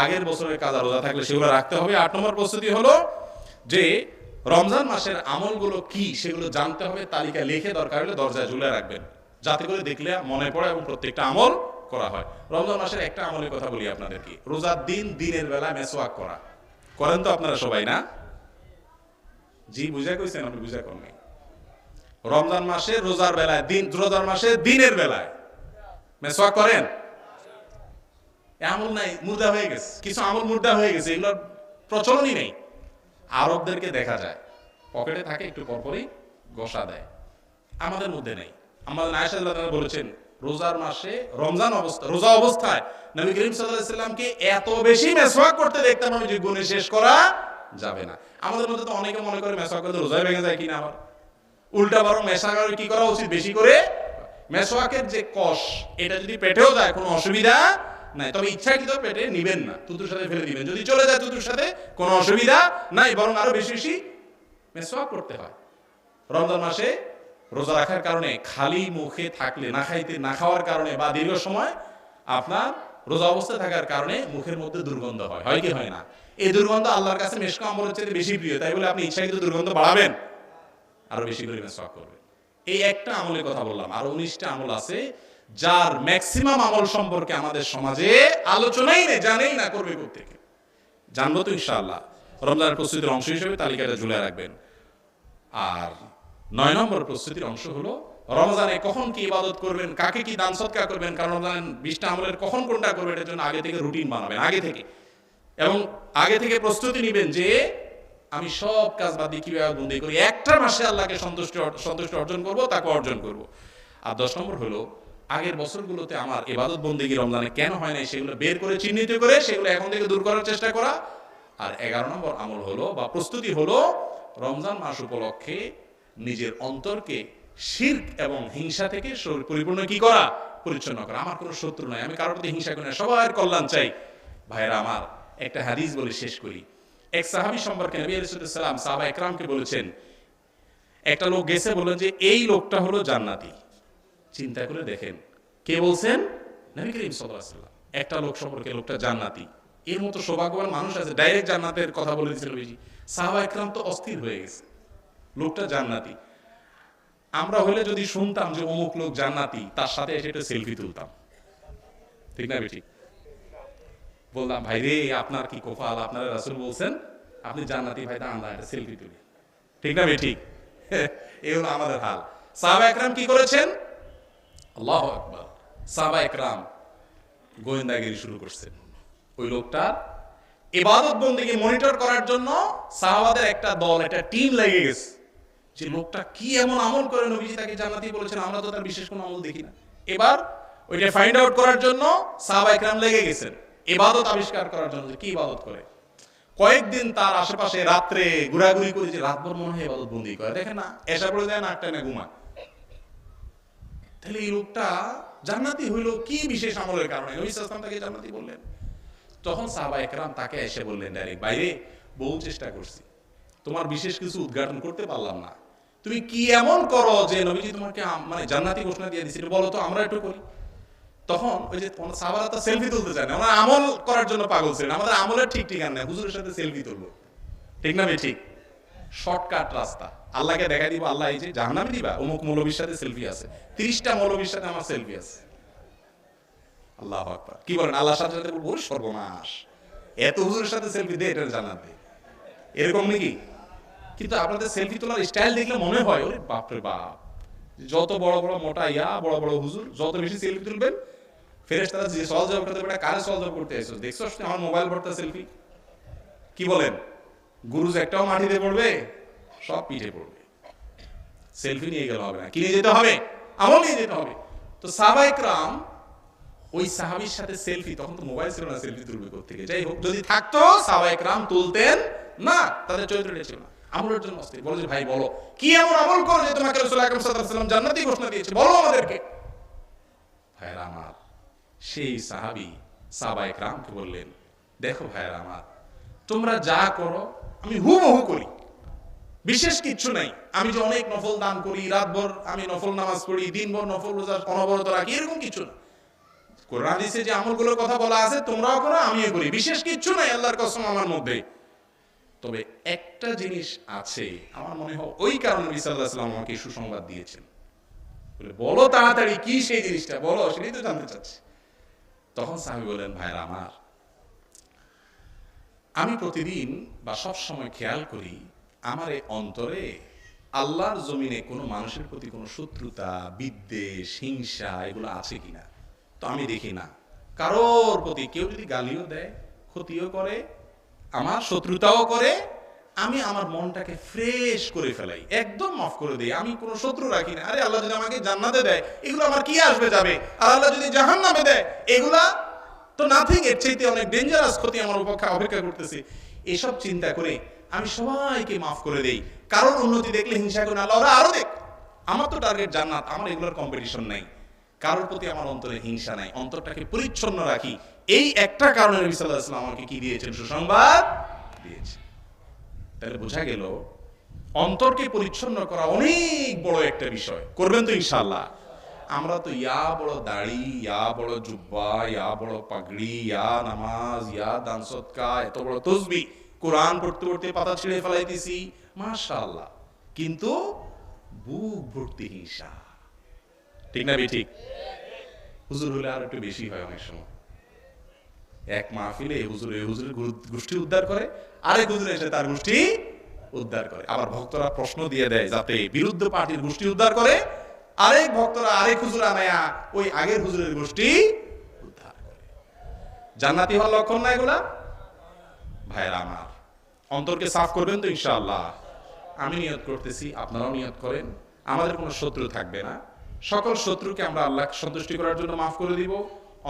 আগের বছরের কাজা রোজা থাকলে সেগুলো রাখতে হবে। 8 নম্বর প্রস্তুতি হলো যে রমজান মাসের আমলগুলো কি সেগুলো জানতে হবে, তালিকা লিখে দরকার হলে দরজায় ঝুলে রাখবেন, যাতে করে দেখলে মনে পড়ে এবং প্রত্যেকটা আমল করা হয়। রমজান মাসের একটা আমলের কথা বলি আপনাদেরকে, রোজার দিনের বেলা মেসওয়াক করা। করেন তো আপনারা সবাই না? জি বুঝা কইছেন, আপনি বুঝা করেন। রমজান মাসে রোজার বেলায় রোজার মাসে দিনের বেলায় মেসওয়াক করেন? আমল নাই, মুর্দা হয়ে গেছে, কিছু আমল মুর্দা হয়ে গেছে, এগুলোর প্রচলনই নেই। আরবদেরকে দেখা যায় পকেটে থাকে, একটু পরপরই গোসা দেয়, আমাদের মধ্যে নেই। আমাদের আয়েশা রাদিয়াল্লাহু আনহা বলেছেন রোজার মাসে রোজা অবস্থায় নবী করিম সাল্লাল্লাহু আলাইহি সাল্লামকে এত বেশি মেসওয়াক করতে দেখতাম আমি যে গুণে শেষ করা যাবে না। আমাদের মধ্যে তো অনেকে মনে করে মেসওয়াক করলে রোজাই ভেঙে যায় কিনা, আবার উল্টা, বরং মেসওয়াক কি করা উচিত, বেশি করে মেসওয়াকের যে কষ, এটা যদি পেটেও যায় কোনো অসুবিধা নাই, তবে ইচ্ছাকৃত পেটে নিবেন না, তুতুর সাথে ফেলে দিবেন। যদি চলে যায় তুতুর সাথে কোনো অসুবিধা নাই, বরং আরো বেশি বেশি মেসওয়াক করতে হয়। রমজান মাসে রোজা রাখার কারণে খালি মুখে থাকলে, না খাওয়ার কারণে বা দীর্ঘ সময় আপনার রোজা অবস্থায় থাকার কারণে মুখের মধ্যে দুর্গন্ধ হয় কি হয় না? এই দুর্গন্ধ আল্লাহর কাছে মেশক আমলের চেয়ে বেশি প্রিয়, তাই বলে আপনি ইচ্ছাকৃত দুর্গন্ধ বাড়াবেন, আরো বেশি করে মেসওয়াক করবেন। এই একটা আমলের কথা বললাম, আরো 19টা আমল আছে যার ম্যাক্সিমাম আমল সম্পর্কে আমাদের সমাজে আলোচনাই নেই, জানেই না, করবে কোত্থেকে? জানবো তো ইনশাআল্লাহ। রমজানের প্রস্তুতির অংশ হিসেবে তালিকাটা ঝুলে রাখবেন। আর 9 নম্বর প্রস্তুতির অংশ হলো রমজানে কখন কি ইবাদত করবেন, কাকে কি দান সদকা করবেন। কারণ রমজানের 20টা আমলের কখন কোনটা করবেন, এটার জন্য আগে থেকে রুটিন বানাবেন, আগে থেকে, এবং আগে থেকে প্রস্তুতি নেবেন যে আমি সব কাজ বাদ দিয়ে কিভাবে বন্দী করি, একটা মাসে আল্লাহকে সন্তুষ্টি অর্জন করব, তাকে অর্জন করব। আর 10 নম্বর হলো আগের বছরগুলোতে আমার ইবাদত বন্দেগী রমজানে কেন হয় নাই সেগুলো বের করে চিহ্নিত করে সেগুলো এখন থেকে দূর করার চেষ্টা করা। আর 11 নম্বর আমল হলো বা প্রস্তুতি হলো রমজান মাস উপলক্ষে নিজের অন্তরকে শিরক এবং হিংসা থেকে পরিপূর্ণ কি করা, পরিচ্ছন্ন করা। আমার কোনো শত্রু নাই, আমি কারোর প্রতি হিংসা করি না, সবার কল্যাণ চাই। ভাইরা আমার, একটা হাদিস বলে শেষ করি। এক সাহাবী সম্পর্কে নবী আলাইহিস সালাম সাহাবা একরামকে বলেছেন, একটা লোক গেছে, বললেন যে এই লোকটা হলো জান্নাতি। চিন্তা করে দেখেন, কে বলছেন? নবী করিম সাল্লাল্লাহু আলাইহি ওয়াসাল্লাম। একটা লোক সম্পর্কে লোকটা জান্নাতি, এর মতো সৌভাগ্যবান মানুষ আছে? ডাইরেক্ট জান্নাতের কথা বলে দিয়েছিল বেশি। সাহাবা একরাম তো অস্থির হয়ে গেছে, লোকটা জান্নাতি। আমরা হলে যদি শুনতাম যে অমুক লোক জান্নাতি, তার সাথে এসে একটা সেলফি তুলতাম, ঠিক না বেঠিক? বললাম ভাই রে, আপনার কি কপাল, আপনার রাসূল বলছেন আপনি জান্নাতি, ভাই দাঁড়া একটা সেলফি তুলি, ঠিক না বেঠিক? এই হলো আমাদের হাল। সাহাবা একরাম কি করেছেন? আল্লাহু আকবার। সাহাবা একরাম গোয়েন্দাগিরি শুরু করছেন। ওই লোকটার ইবাদত বন্দেগী মনিটর করার জন্য সাহাবাদের একটা দল, একটা টিম লেগে গেছে, যে লোকটা কি এমন আমল করে নবীজি তাকে জান্নাতি বলেছেন, আমরা তো তার বিশেষ কোনো আমল দেখি না। এবার ওইটা ফাইন্ড আউট করার জন্য সাহাবা একরাম লেগে গেছেন, ইবাদত আবিষ্কার করার জন্য কি ইবাদত করে। কয়েকদিন তার আশেপাশে রাত্রে ঘোরাঘুরি করে, যে রাতভর মনে হয় ইবাদত বন্দেগী করে, দেখেন না, এসা পড়ে যায়, নাক টানে ঘুমায়। তাহলে এই লোকটা জান্নাতি হইল কি বিশেষ আমলের কারণে? নবী সাল্লাল্লাহু আলাইহি ওয়াসাল্লাম তাকে জান্নাতি বললেন। তখন সাহাবা একরাম তাকে এসে বললেন ডাইরেক্ট, বাইরে বহু চেষ্টা করছি, তোমার বিশেষ কিছু উদ্ঘাটন করতে পারলাম না, তুমি কি এমন করো যে নবীজি তোমাকে মানে জান্নাতি ঘোষণা দিয়ে দিয়েছিল, বলো তো আমরা একটু করি। তখন ওই যে সাহাবারা তো সেলফি তুলতে চায় না, আমরা আমল করার জন্য পাগল ছিলেন, আমাদের আমলের ঠিক ঠিকানা নেই, হুজুরের সাথে সেলফি তুলবো, ঠিক না ভাই? ঠিক শর্টকাট রাস্তা, আল্লাহকে দেখা দিব, আল্লাহ এই যে জাহান্নামে দিবা, অমুক মৌলবীর সাথে সেলফি আছে, 30টা মৌলবীর সাথে আমার সেলফি আছে। আল্লাহু আকবার, কি বলেন? আল্লাহর সাথে সাথে বলবো সর্বনাশ, এত হুজুরের সাথে সেলফি দে, এটা জান্নাত দে, এরকম নাকি? কিন্তু আপনাদের সেলফি তোলার স্টাইল দেখলে মনে হয় ওরে বাপ রে বাপ, যত বড় বড় মোটা ইয়া বড় বড় হুজুর যত বেশি সেলফি তুলবেন, ফেরেশতারা যে সওয়াল জবাব করতে পারে, কারে সওয়াল জবাব করতে আইছো, দেখছো আমার মোবাইল ভর্তা সেলফি। কি বলেন? গুরুজ একটাও মাটিতে পড়বে, সব পিঠে পড়বে। সেলফি নিয়ে গেলে হবে না, কি নিয়ে যেতে হবে? আমল নিয়ে যেতে হবে। তো সাহাবায়ে কেরাম ওই সাহাবীর সাথে সেলফি, তখন তো মোবাইল ছিল না, সেলফি তুলবে কোত্থেকে? যাই হোক, যদি থাকতো সাহাবায়ে কেরাম তুলতেন না, তাদের চরিত্রটা ছিল না। আমলের জন্য অস্থির, বলে যে ভাই বলো কি এমন আমল করো যে তোমাকে রাসূল আকরাম সাল্লাল্লাহু আলাইহি ওয়াসাল্লাম জান্নাতি ঘোষণা দিয়েছে, বলো আমাদেরকে। ভাইরা আমার, সেই সাহাবায়ে কেরামকে বললেন, দেখো ভাইরা আমার, তোমরা যা করো আমি হুবহু করি, বিশেষ কিচ্ছু নাই। আমি যে অনেক নফল দান করি, রাতভর আমি নফল নামাজ পড়ি, দিনভর নফল রোজা অনবরত রাখি, এরকম কিছু না। কোরআন হাদিসে যে আমলগুলোর কথা বলা আছে তোমরাও করো, আমিও করি, বিশেষ কিচ্ছু নাই আল্লাহর কসম আমার মধ্যে। তবে একটা জিনিস আছে, আমার মনে হয় ওই কারণে নবী সাল্লাল্লাহু আলাইহি ওয়াসাল্লাম আমাকে সুসংবাদ দিয়েছেন। বলে বলো তাড়াতাড়ি, কি সেই জিনিসটা বলো, সেটাই তো জানতে চাচ্ছি। তখন সাহাবী বলেন, ভাইরা আমার, আমি প্রতিদিন বা সব সময় খেয়াল করি আমার এই অন্তরে আল্লাহর জমিনে কোনো মানুষের প্রতি কোনো শত্রুতা, বিদ্বেষ, হিংসা এগুলো আছে কিনা। তো আমি দেখি না কারোর প্রতি, কেউ যদি গালিও দেয়, ক্ষতিও করে, আমার শত্রুতাও করে, আমি আমার মনটাকে ফ্রেশ করে ফেলাই, একদম মাফ করে দিই, আমি কোনো শত্রু রাখি না। আরে আল্লাহ যদি আমাকে জান্নাতে দেয়, এগুলো আমার কি আসবে যাবে, আর আল্লাহ যদি জাহান্নামে দেয়, এগুলা তো নাথিং, এর চাইতে অনেক ডেঞ্জারাস ক্ষতি আমার অপেক্ষা করতেছে। এসব চিন্তা করে আমি সবাইকে মাফ করে দেই। কারোর উন্নতি দেখলে হিংসা করে, আল্লাহ ওরা আরো দেখ, আমার তো টার্গেট জান্নাত, আমার এগুলোর কম্পিটিশন নাই। কারোর প্রতি আমার অন্তরে হিংসা নাই, অন্তরটাকে পরিচ্ছন্ন রাখি। এই একটা কারণে নবী সাল্লাল্লাহু আলাইহি ওয়াসাল্লাম আমাকে কি দিয়েছেন? সুসংবাদ দিয়েছেন। তাহলে বোঝা গেল অন্তরকে পরিচ্ছন্ন করা অনেক বড় একটা বিষয়। করবেন তো ইনশাআল্লাহ? আমরা তো ইয়া বড় দাড়ি, ইয়া বড় জুব্বা, ইয়া বড় পাগড়ি, ইয়া নামাজ, ইয়া দান সদকা, এত বড় তাসবিহ, কোরআন পড়তে পড়তে পাতা ছিঁড়ে ফেলাইতেছি, মাশাআল্লাহ, কিন্তু বুক ভর্তি হিংসা। ঠিক না ঠিক? হুজুর হলে আর একটু বেশি হয় অনেক সময়। এক মাহফিলে হুজুরের গোষ্ঠী উদ্ধার করে, আরেক হুজুর এসে তার গোষ্ঠী উদ্ধার করে। আবার ভক্তরা প্রশ্ন দিয়ে দেয় যাতে বিরুদ্ধ পার্টির গোষ্ঠী উদ্ধার করে, আরেক ভক্তরা আরেক হুজুর আনায়া ওই আগের হুজুরের গোষ্ঠী উদ্ধার করে। জান্নাতি হওয়ার লক্ষণ না এগুলা? ভাইরা আমার, অন্তরকে সাফ করবেন তো ইনশাআল্লাহ? আমি নিয়ত করতেছি, আপনারাও নিয়ত করেন। আমাদের কোনো শত্রু থাকবে না, সকল শত্রুকে আমরা আল্লাহ সন্তুষ্টি করার জন্য মাফ করে দিব,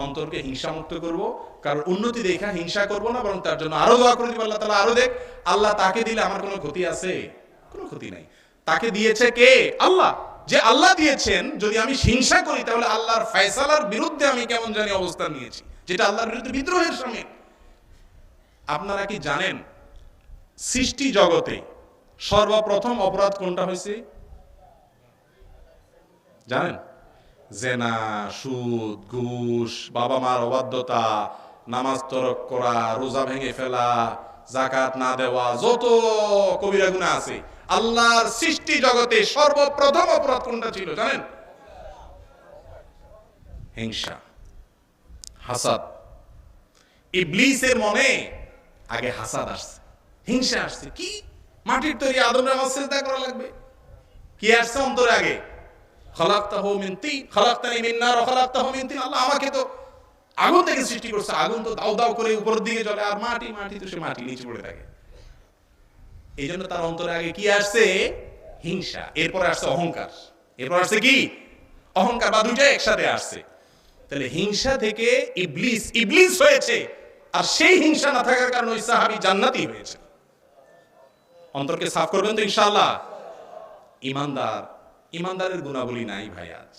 অন্তরকে হিংসা মুক্ত করব। কারণ উন্নতি দেখা হিংসা করব না, বরং তার জন্য আরো দোয়া করে দিব, আল্লাহ তাআলা আরো দেখ। আল্লাহ তাকে দিলে আমার কোনো ক্ষতি আছে? কোনো ক্ষতি নাই। তাকে দিয়েছে কে? আল্লাহ। যে আল্লাহ দিয়েছেন, যদি আমি হিংসা করি তাহলে আল্লাহর ফয়সালার বিরুদ্ধে আমি কেমন জানি অবস্থান নিয়েছি, যেটা আল্লাহর বিরুদ্ধে বিদ্রোহের শামিল। আপনারা কি জানেন সৃষ্টি জগতে সর্বপ্রথম অপরাধ কোনটা হয়েছে? জানেন? জেনা, সুদ, ঘুষ, বাবা মার অবাধ্যতা, নামাজ তরক করা, রোজা ভেঙে ফেলা, যাকাত না দেওয়া, যত কবিরা গুনাহ আছে, আল্লাহর সৃষ্টি জগতে সর্বপ্রথম অপরাধ কোনটা ছিল জানেন? হিংসা, হাসাদ। ইবলিসের মনে আগে হাসাদ আসছে, হিংসা আসছে। কি মাটির তৈরি আদমরে আমার সিজদা করা লাগবে? কি আসছে অন্তরে আগে? খালাকতাহু মিন তিন, খালাকতানি মিন নার ওয়া খালাকতাহু মিন তিন। আল্লাহ আমাকে তো আগুন থেকে সৃষ্টি করছে, আগুন তো দাউ দাউ করে উপরের দিকে জ্বলে, আর মাটি তো সে মাটি নিচে পড়ে থাকে। এই জন্য তার অন্তরে আগে কি আসছে? হিংসা। এরপরে আসছে অহংকার। এরপর আসছে কি? অহংকার, বা দুইটা একসাথে আসছে। তাহলে হিংসা থেকে ইবলিস হয়েছে, আর সেই হিংসা না থাকার কারণে ওই সাহাবী জান্নাতি হয়েছে। অন্তরকে সাফ করবেন তো ইনশাআল্লাহ? ইমানদারের গুণাবলী নাই ভাই। আজ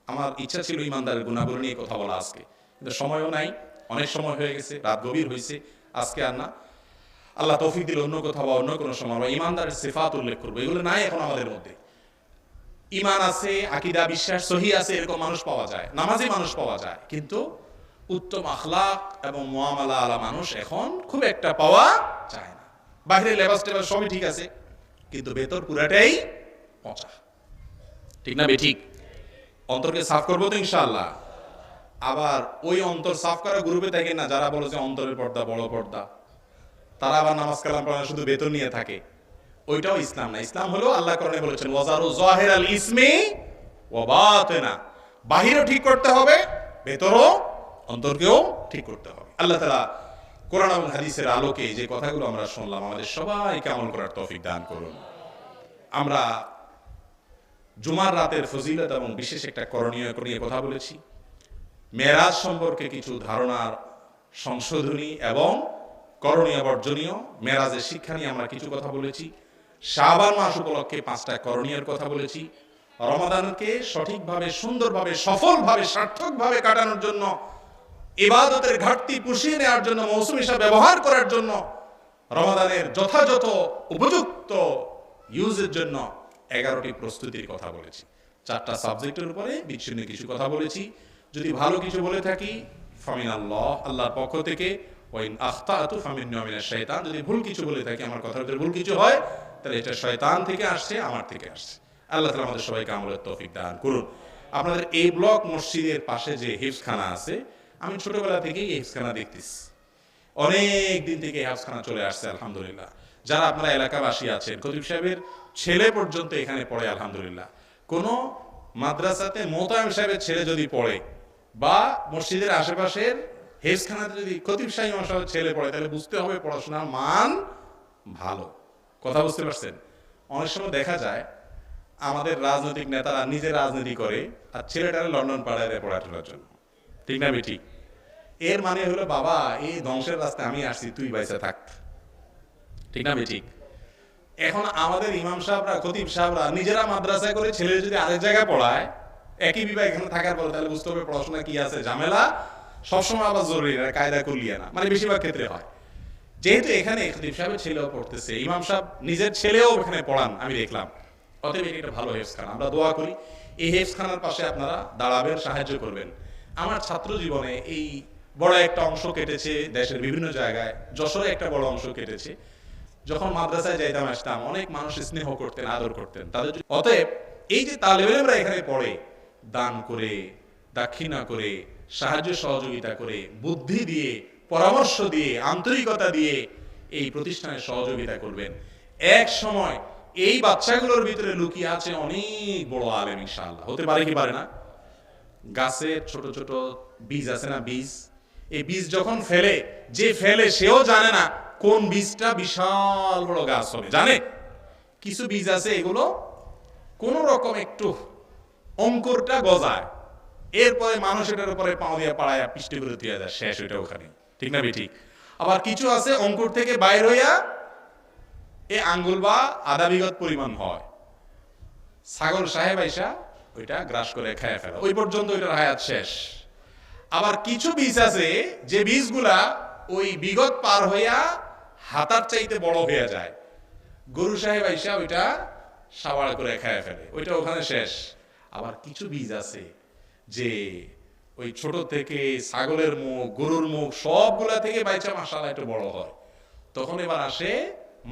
আমার ইচ্ছা ছিল ইমানদারের গুণাবলী নিয়ে কথা বলা আজকে, কিন্তু সময়ও নাই, অনেক সময় হয়ে গেছে, রাত গভীর হয়েছে, আজকে আর না। আল্লাহ তৌফিক দিলে অন্য কোথাও বা অন্য কোনো সময় আমরা ইমানদারের সিফাত উল্লেখ করবো। এগুলো নাই এখন আমাদের মধ্যে। ইমান আছে, আকীদা বিশ্বাস সহি আছে, এরকম মানুষ পাওয়া যায়, নামাজি মানুষ পাওয়া যায়, কিন্তু উত্তম আখলাক এবং মুআমালা আলা মানুষ এখন খুব একটা পাওয়া যায় না। বাইরে লেবাস টেবাস সবই ঠিক আছে, কিন্তু ভেতর পুরাটাই পচা। ঠিক না বেঠিক? অন্তরকে সাফ করবো তো ইনশাআল্লাহ। আবার ওই অন্তর সাফ করা গ্রুপে থাকে না যারা বলে যে অন্তরের পর্দা বড় পর্দা, তারা আবার নামাজ কালাম পড়া শুধু বেতন নিয়ে থাকে। ওইটাও ইসলাম না। ইসলাম হলো আল্লাহ কোরআনে বলেছেন ওয়াজারু যাহিরাল ইসমি ওয়া বাতিনা, বাহিরও ঠিক করতে হবে, ভেতরও অন্তরকেও ঠিক করতে হবে। আল্লাহ তাআলা কোরআন এবং হাদিসের আলোকে যে কথাগুলো আমরা শুনলাম আমাদের সবাইকে আমল করার তৌফিক দান করুন। আমরা জুমার রাতের ফজিলত এবং বিশেষ একটা করণীয় নিয়ে কথা বলেছি। মেরাজ সম্পর্কে কিছু ধারণার সংশোধনী এবং করণীয় বর্জনীয়, মেরাজের শিক্ষা নিয়ে আমরা কিছু কথা বলেছি। শাবান মাস উপলক্ষে 5টা করণীয়ের কথা বলেছি। রমাদানকে সঠিকভাবে, সুন্দরভাবে, সফলভাবে, সার্থকভাবে কাটানোর জন্য, ইবাদতের ঘাটতি পুষিয়ে নেওয়ার জন্য, মৌসুম হিসাবে ব্যবহার করার জন্য, রমাদানের যথাযথ উপযুক্ত ইউজের জন্য 11টি প্রস্তুতির কথা বলেছি। 4টা সাবজেক্টের উপরে বিচ্ছিন্ন কিছু কথা বলেছি। যদি ভালো কিছু বলে থাকি ফামিনাল্লাহ, আল্লাহর পক্ষ থেকে, ওয়াইন আখতাতু ফামিন্নী ওয়া মিনাশ শাইতান, যদি ভুল কিছু বলে থাকি, আমার কথার ভিতরে ভুল কিছু হয়, তাহলে এটা শয়তান থেকে আসছে, আমার থেকে আসছে। আল্লাহ তাআলা আমাদের সবাইকে আমলের তৌফিক দান করুন। আপনাদের এই ব্লক মসজিদের পাশে যে হিফজখানা আছে, আমি ছোটবেলা থেকেই এই হিফজখানা দেখতেছি, অনেক দিন থেকে এই হিফজখানা চলে আসছে আলহামদুলিল্লাহ। যারা আপনারা এলাকাবাসী আছেন, খতিব সাহেবের ছেলে পর্যন্ত এখানে পড়ে আলহামদুলিল্লাহ। কোন মাদ্রাসাতে মোতায়েম সাহেবের ছেলে যদি পড়ে বা মসজিদের আশেপাশের হিফজখানাতে যদি খতিব সাহেব সাহেবের ছেলে পড়ে, তাহলে বুঝতে হবে পড়াশোনার মান ভালো। কথা বুঝতে পারছেন? অনেক সময় দেখা যায় আমাদের রাজনৈতিক নেতারা নিজে রাজনীতি করে আর ছেলেটারে লন্ডন পাড়ায় দেয় পড়াশোনার জন্য। ঠিক না বেঠিক? এর মানে হলো বাবা এই ধ্বংসের রাস্তায় আমি আসছি, তুই বাইসা থাক। ঠিক না বেঠিক? এখন আমাদের ইমাম সাহেবরা, খতিব সাহেবরা নিজেরা মাদ্রাসায় করে ছেলে যদি আরেক জায়গায় পড়ায়, একই বিভাগ এখানে থাকার পরে, তাহলে বুঝতে হবে পড়াশোনা কি আছে, ঝামেলা সবসময় আবার জরুরি না, কায়দা করলিয়া না, মানে বেশিরভাগ ক্ষেত্রে হয়। যেহেতু এখানে খতিব সাহেবের ছেলেও পড়তেছে, ইমাম সাহেব নিজের ছেলেও এখানে পড়ান, আমি দেখলাম, অতএব এটা ভালো হেফজখানা। আমরা দোয়া করি এই হেফজখানার পাশে আপনারা দাঁড়াবেন, সাহায্য করবেন। আমার ছাত্র জীবনে এই বড় একটা অংশ কেটেছে দেশের বিভিন্ন জায়গায়, যশোরে একটা বড় অংশ কেটেছে। যখন মাদ্রাসায় যাইতাম আসতাম, অনেক মানুষ স্নেহ করতেন, আদর করতেন তাদের। অতএব এই যে তালেবে ইলমরা এখানে পড়ে, দান করে, দাক্ষিণা করে, সাহায্য সহযোগিতা করে, বুদ্ধি দিয়ে, পরামর্শ দিয়ে, আন্তরিকতা দিয়ে এই প্রতিষ্ঠানে সহযোগিতা করবেন। এক সময় এই বাচ্চাগুলোর ভিতরে লুকিয়ে আছে অনেক বড় আলেম ইনশাআল্লাহ। হতে পারে কি পারে না? গাছের ছোট ছোট বীজ আছে না, বীজ, এই বীজ যখন ফেলে, যে ফেলে সেও জানে না কোন বীজটা বিশাল বড় গাছ হবে। জানে কিছু বীজ আছে এগুলো কোন রকম একটু অঙ্কুরটা গজায়, এরপরে মানুষ এটার উপরে পাও দিয়ে পাড়ায় পিষ্টে করে দিয়ে যায়, শেষ ওইটা ওখানে। ঠিক না বেঠিক? আবার কিছু আছে অঙ্কুর থেকে বাইর হইয়া এ আঙ্গুল বা আধা বিঘত পরিমাণ হয়, ছাগল সাহেব আইসা ওইটা গ্রাস করে খায় ফেলা, ওই পর্যন্ত ওইটার হায়াত শেষ। আবার কিছু বীজ আছে যে বীজগুলা ওই বিগত পার হইয়া হাতার চাইতে বড় হয়ে যায়, গরু সাহেব আইসা ওইটা সাবাড় করে খায় ফেলে, ওইটা ওখানে শেষ। আবার কিছু বীজ আছে যে ওই ছোট থেকে ছাগলের মুখ, গরুর মুখ সবগুলা থেকে বাইচা মাশাআল্লাহ একটু বড় হয়। তখন এবার আসে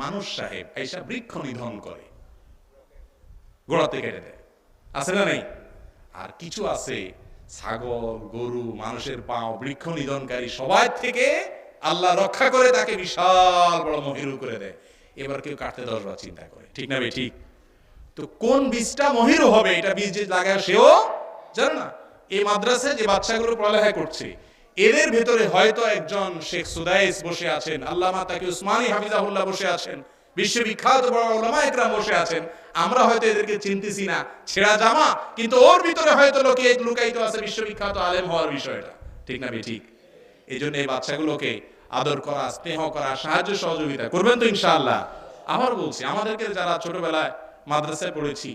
মানুষ সাহেব আইসা বৃক্ষ নিধন করে, গোড়াতে কেটে দেয়। আছে না নাই? আর কিছু আছে ছাগল, গরু, মানুষের পাও বৃক্ষ নিধনকারী সবাই থেকে আল্লাহ রক্ষা করে তাকে বিশাল বড় মহিরু করে দেয়। এবার কেউ কাটতে 10 বার চিন্তা করে। ঠিক না ভাই? ঠিক। তো কোন বীজটা মহিরু হবে এটা বীজ যে লাগায় সেও জানে না। এই মাদ্রাসায় যে বাচ্চাগুলো পড়ালেখা করছে এদের ভেতরে হয়তো একজন শেখ সুদাইস বসে আছেন, আল্লামা তাকি উসমানী হাফিজাহুল্লাহ বসে আছেন, বিশ্ববিখ্যাত বড় উলামা ইকরাম বসে আছেন। আমরা হয়তো এদেরকে চিনতেছি না, ছেঁড়া জামা, কিন্তু ওর ভিতরে হয়তো লুকায়িত আছে বিশ্ববিখ্যাত আলেম হওয়ার বিষয়টা। ঠিক না ভাই? ঠিক। এই জন্য এই বাচ্চাগুলোকে আদর করা, স্নেহ করা, সাহায্য সহযোগিতা করবেন তো ইনশাআল্লাহ। আবার বলছি, আমাদেরকে যারা ছোটবেলায় মাদ্রাসায় পড়েছি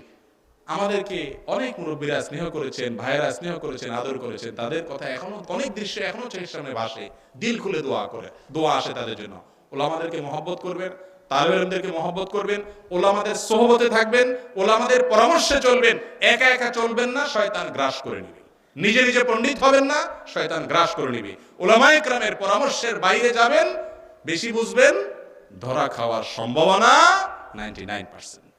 আমাদেরকে অনেক মুরব্বীরা স্নেহ করেছেন, ভাইয়েরা স্নেহ করেছেন, আদর করেছেন। তাদের কথা এখনো অনেক দৃশ্য এখনো চোখের সামনে ভাসে, দিল খুলে দোয়া আসে তাদের জন্য। ওলামাদেরকে মহব্বত করবেন, তালেবে ইলমদেরকে মহব্বত করবেন, ওলামাদের সোহবতে থাকবেন, ওলামাদের পরামর্শে চলবেন। একা একা চলবেন না, শয়তান গ্রাস করে নেবে। নিজে নিজে পণ্ডিত হবেন না, শয়তান গ্রাস করে নেবে। ওলামায়ে কেরামের পরামর্শের বাইরে যাবেন, বেশি বুঝবেন, ধরা খাওয়ার সম্ভাবনা 99%।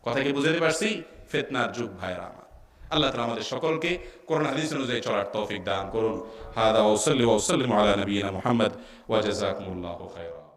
কথা কি বুঝাতে পারছি? ফিতনার যুগ ভাইরা আমার। আল্লাহ তাআলা আমাদের সকলকে কোরআন হাদিস অনুযায়ী চলার তৌফিক দান করুন। হাদা ওয়া সাল্লি ওয়া সাল্লিমু আলা নবিয়িনা মুহাম্মদ ওয়া জাযাকুমুল্লাহু খায়রা।